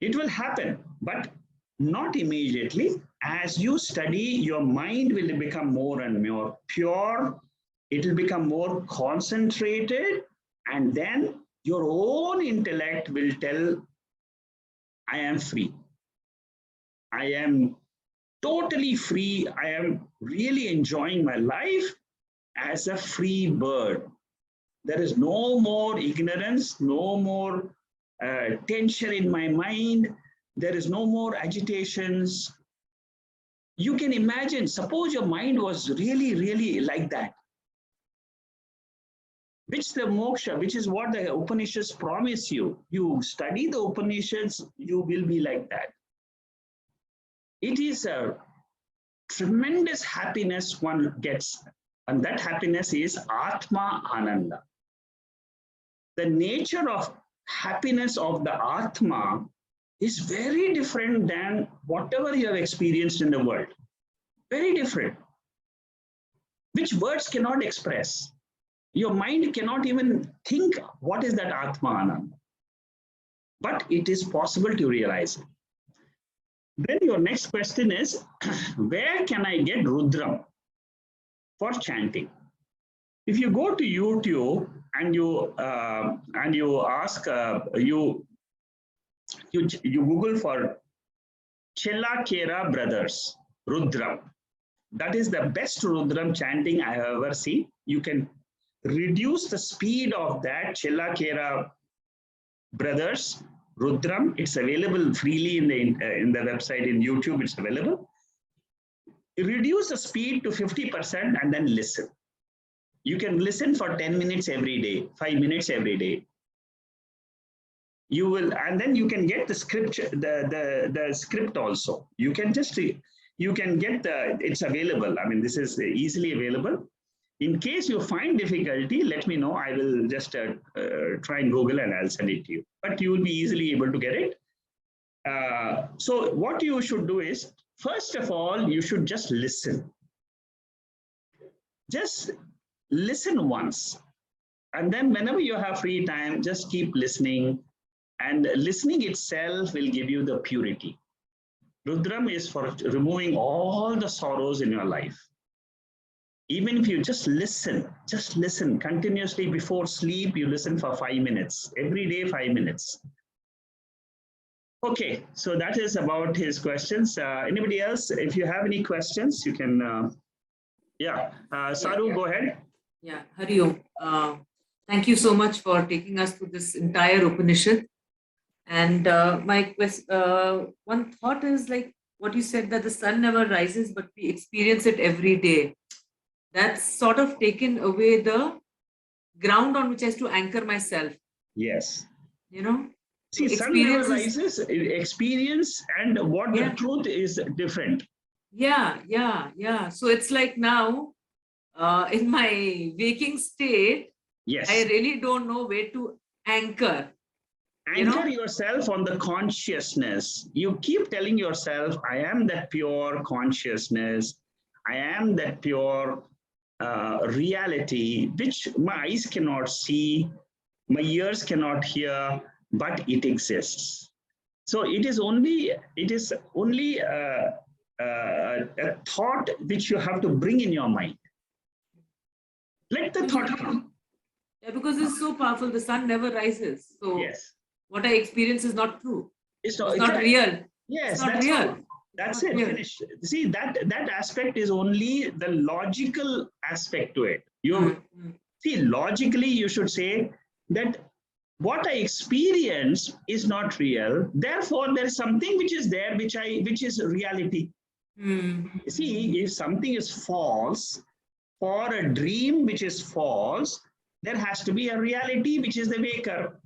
It will happen, but not immediately. As you study, your mind will become more and more pure. It will become more concentrated, and then your own intellect will tell, I am free. I am totally free. I am really enjoying my life as a free bird. There is no more ignorance, no more tension in my mind. There is no more agitations. You can imagine, suppose your mind was really, really like that. Which the moksha, which is what the Upanishads promise you. You study the Upanishads, you will be like that. It is a tremendous happiness one gets, and that happiness is Atma Ananda. The nature of happiness of the Atma is very different than whatever you have experienced in the world. Very different, which words cannot express. Your mind cannot even think what is that Atma Ananda. But it is possible to realize it. Then your next question is, where can I get Rudram for chanting? If you go to YouTube and you ask you Google for Chellakera brothers Rudram. That is the best Rudram chanting I have ever seen. You can reduce the speed of that Chellakera brothers Rudram. It's available freely in the website in YouTube. It's available. Reduce the speed to 50% and then listen. You can listen for 10 minutes every day, 5 minutes every day. You will, and then you can get the scripture, the script also. You can just, you can get it's available. I mean, this is easily available. In case you find difficulty, let me know. I will just try and Google and I'll send it to you. But you will be easily able to get it. So what you should do is, first of all, you should just listen. Just listen once. And then whenever you have free time, just keep listening. And listening itself will give you the purity. Rudram is for removing all the sorrows in your life. Even if you just listen continuously before sleep, you listen for 5 minutes, every day 5 minutes. Okay, so that is about his questions. Anybody else? If you have any questions, you can, Saru, go ahead. Yeah, Hari Om. Thank you so much for taking us through this entire Upanishad. And my one thought is like what you said, that the sun never rises, but we experience it every day. That's sort of taken away the ground on which I have to anchor myself. Yes. You know? See, sun never rises, experience and what the truth is different. Yeah. So it's like now, in my waking state, yes, I really don't know where to anchor. Anchor yourself on the consciousness. You keep telling yourself, I am that pure consciousness. I am that pure reality, which my eyes cannot see, my ears cannot hear, but it exists. So it is only a thought which you have to bring in your mind. Let the thought come. Yeah, because it's so powerful. The sun never rises. So yes, what I experience is not true. It's not real. Yes, it's not real. All. That's it. Finished. See, that aspect is only the logical aspect to it. See, logically, you should say that what I experience is not real. Therefore, there is something which is there, which is reality. See, if something is false, for a dream which is false, there has to be a reality which is the waker.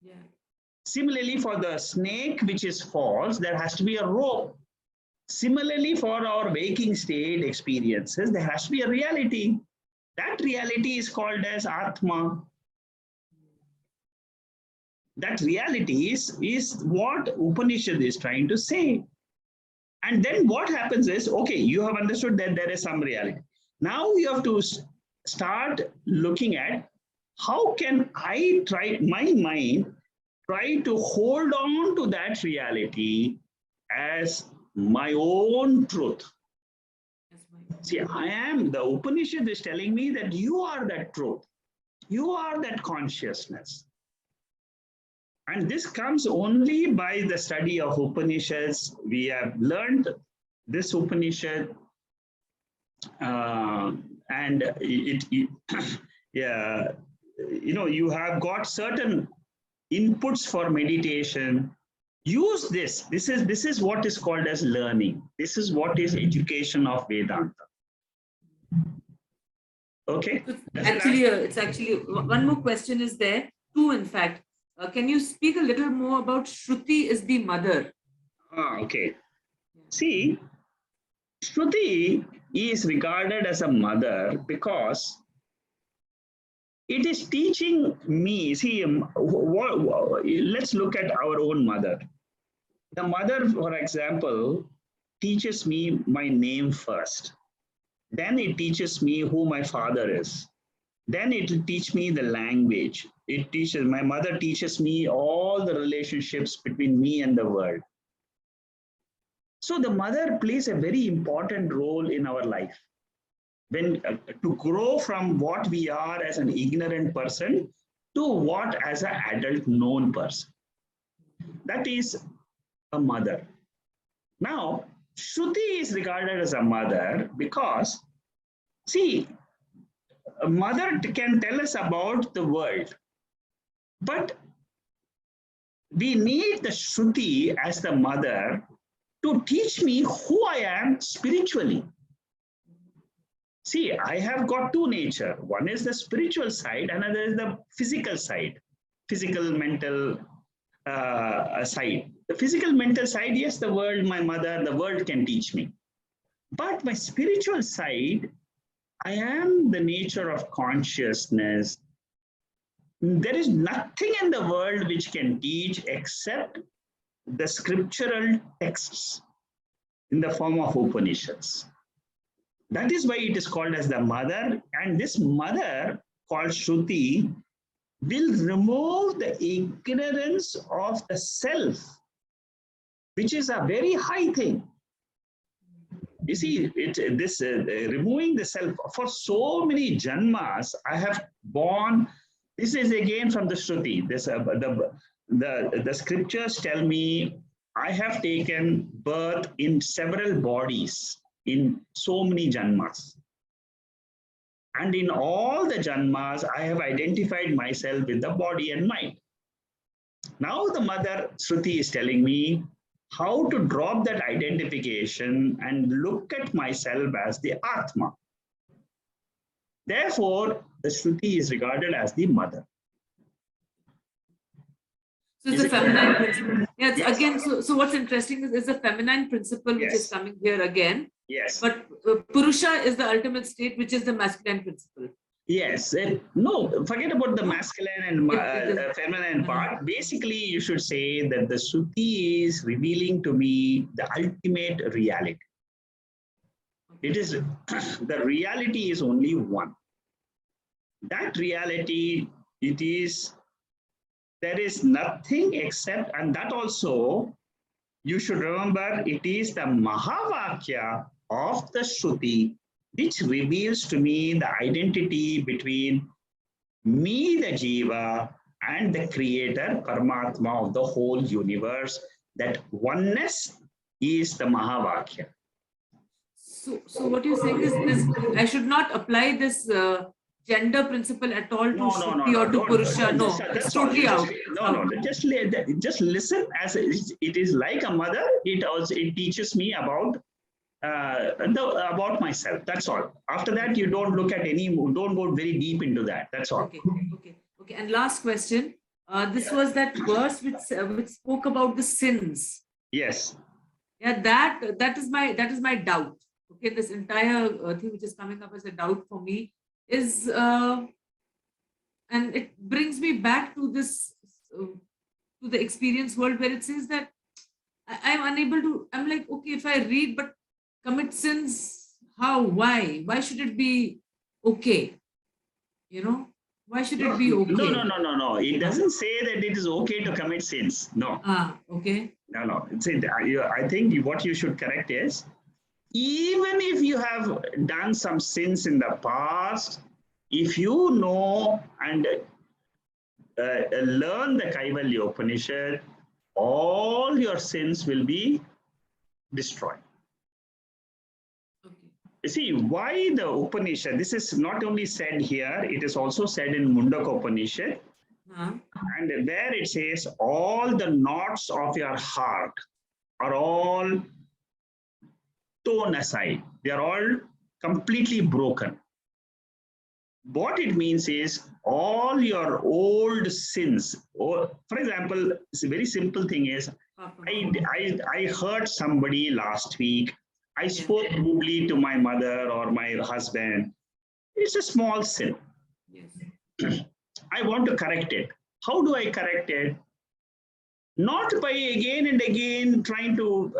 Yeah. Similarly, for the snake which is false, there has to be a rope. Similarly, for our waking state experiences, there has to be a reality. That reality is called as Atma. That reality is what Upanishad is trying to say. And then what happens is, okay, you have understood that there is some reality. Now you have to start looking at how can I try, my mind, try to hold on to that reality as my own truth. See, the Upanishad is telling me that you are that truth. You are that consciousness. And this comes only by the study of Upanishads. We have learned this Upanishad and you have got certain inputs for meditation. Use this. This is what is called as learning. This is what is education of Vedanta. Okay. It's actually one more question is there. Two, in fact. Can you speak a little more about Shruti is the mother? Okay. See, Shruti is regarded as a mother because it is teaching me. See, let's look at our own mother. The mother, for example, teaches me my name first. Then it teaches me who my father is. Then it will teach me the language. My mother teaches me all the relationships between me and the world. So the mother plays a very important role in our life. When to grow from what we are as an ignorant person to what as an adult known person. That is a mother. Now, Shruti is regarded as a mother because, see, a mother can tell us about the world, but we need the Shruti as the mother to teach me who I am spiritually. See, I have got two nature. One is the spiritual side, another is the physical side, physical, mental side. The physical, mental side, yes, the world, my mother, the world can teach me. But my spiritual side, I am the nature of consciousness. There is nothing in the world which can teach except the scriptural texts in the form of Upanishads. That is why it is called as the mother, and this mother called Shruti will remove the ignorance of the self, which is a very high thing. You see, removing the self for so many janmas I have born. This is again from the Shruti. The scriptures tell me I have taken birth in several bodies in so many janmas. And in all the janmas, I have identified myself with the body and mind. Now the mother Shruti is telling me how to drop that identification and look at myself as the Atma. Therefore, the Shruti is regarded as the mother. So it's a feminine principle. Yeah, yes. Again, so what's interesting is the feminine principle which is coming here again. Yes. But Purusha is the ultimate state, which is the masculine principle. Yes. No, forget about the masculine and feminine part. Basically, you should say that the Shruti is revealing to me the ultimate reality. It is, the reality is only one. That reality, there is nothing except, and that also, you should remember, it is the Mahavakya of the Shruti which reveals to me the identity between me, the Jiva, and the creator, Paramatma of the whole universe. That oneness is the Mahavakya. So what you're saying is this: I should not apply this gender principle at all to Shruti or to Purusha. No, it's totally out. No. Just listen. As it is like a mother, it teaches me about myself. That's all. After that, you don't look at don't go very deep into that. That's all. Okay. And last question. This was that verse which spoke about the sins. Yes. Yeah, that is my doubt. Okay, this entire thing which is coming up as a doubt for me is, and it brings me back to this, to the experience world where it says that I'm unable to. I'm like, okay, if I read, but commit sins, how? Why should it be okay? Why should it be okay? No. It doesn't say that it is okay to commit sins. No. Okay. No. I think what you should correct is, even if you have done some sins in the past, if you know and learn the Kaivalya Upanishad, all your sins will be destroyed. You see, why the Upanishad? This is not only said here, it is also said in Mundaka Upanishad. And there it says, all the knots of your heart are all torn aside. They are all completely broken. What it means is all your old sins, or for example, it's a very simple thing is, I hurt somebody last week. I spoke rudely to my mother or my husband. It's a small sin. Yes. I want to correct it. How do I correct it? Not by again and again trying to,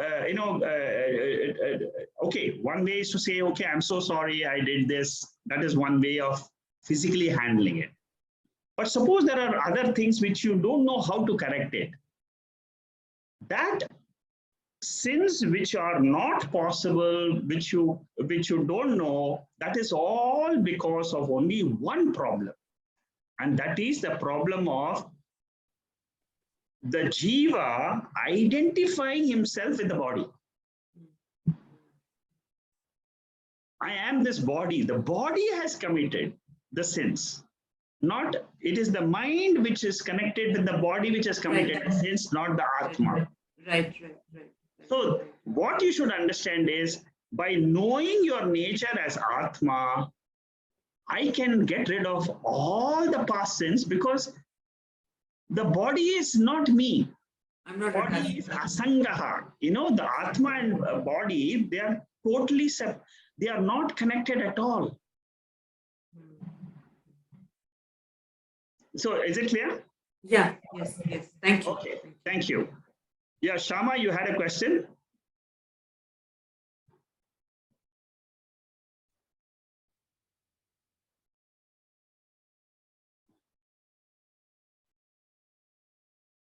okay, one way is to say, okay, I'm so sorry I did this. That is one way of physically handling it. But suppose there are other things which you don't know how to correct it. That sins which are not possible, which you don't know, that is all because of only one problem. And that is the problem of the Jiva identifying himself with the body. I am this body. The body has committed the sins. Not, it is the mind which is connected with the body which has committed the sins, not the Atma. Right. So what you should understand is, by knowing your nature as Atma, I can get rid of all the past sins, because the body is not me. I'm not Body is asangaha. You know, the Atma and body, they are totally separate. They are not connected at all. So is it clear? Yeah, yes. Thank you. Okay, thank you. Yeah, Shama, you had a question?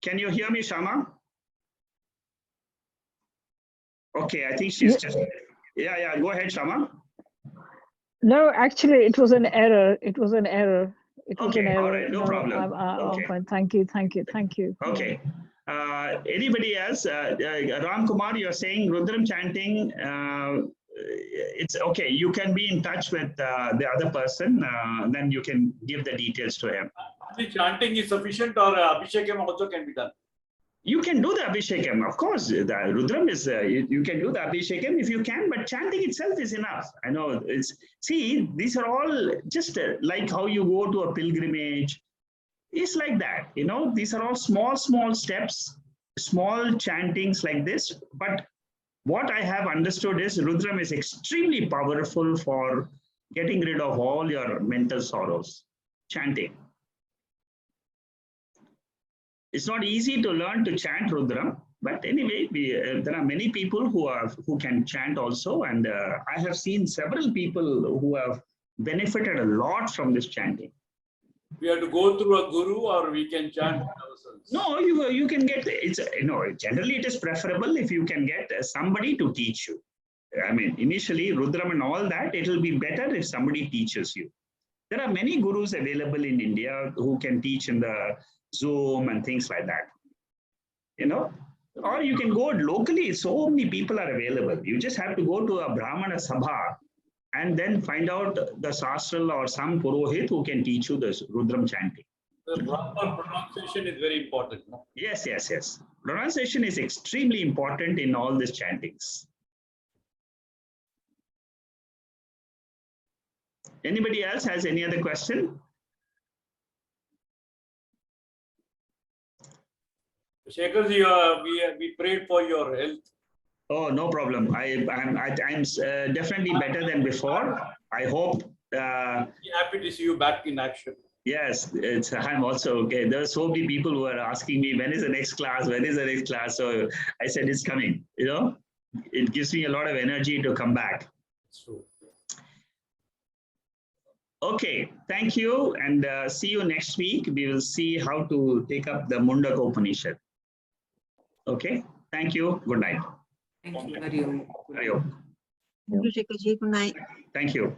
Can you hear me, Shama? Okay, I think she's just, yeah, go ahead, Shama. No, actually, it was an error. It was an error. Okay, all right, no problem. Okay. Fine. Thank you. Okay. Anybody else? Ram Kumar, you're saying Rudram chanting, it's okay. You can be in touch with the other person, then you can give the details to him. The chanting is sufficient, or Abhishekam also can be done? You can do the Abhishekam, of course. The Rudram is, you can do the Abhishekam if you can, but chanting itself is enough. I know it's, see, these are all just like how you go to a pilgrimage. It's like that, you know, these are all small steps, small chantings like this. But what I have understood is Rudram is extremely powerful for getting rid of all your mental sorrows, chanting. It's not easy to learn to chant Rudram, but anyway, there are many people who can chant also, and I have seen several people who have benefited a lot from this chanting. We have to go through a guru, or we can chant ourselves? No, you can get, it's, you know, generally it is preferable if you can get somebody to teach you. I mean, initially Rudram and all that, it will be better if somebody teaches you. There are many gurus available in India who can teach in the Zoom and things like that, you know, or you can go locally. So many people are available. You just have to go to a Brahmana Sabha and then find out the Sastral or some Purohit who can teach you this Rudram chanting. The proper pronunciation is very important. No? Yes. Pronunciation is extremely important in all these chantings. Anybody else has any other question? Shekharji, we prayed for your health. Oh, no problem. I'm definitely better than before. I hope. Happy to see you back in action. Yes, I'm also okay. There are so many people who are asking me, when is the next class? When is the next class? So I said, it's coming. You know, it gives me a lot of energy to come back. True. Okay, thank you, and see you next week. We will see how to take up the Mundaka Upanishad. Okay, thank you. Good night. Thank you. Hari Om. Hari Om. Good night. Thank you.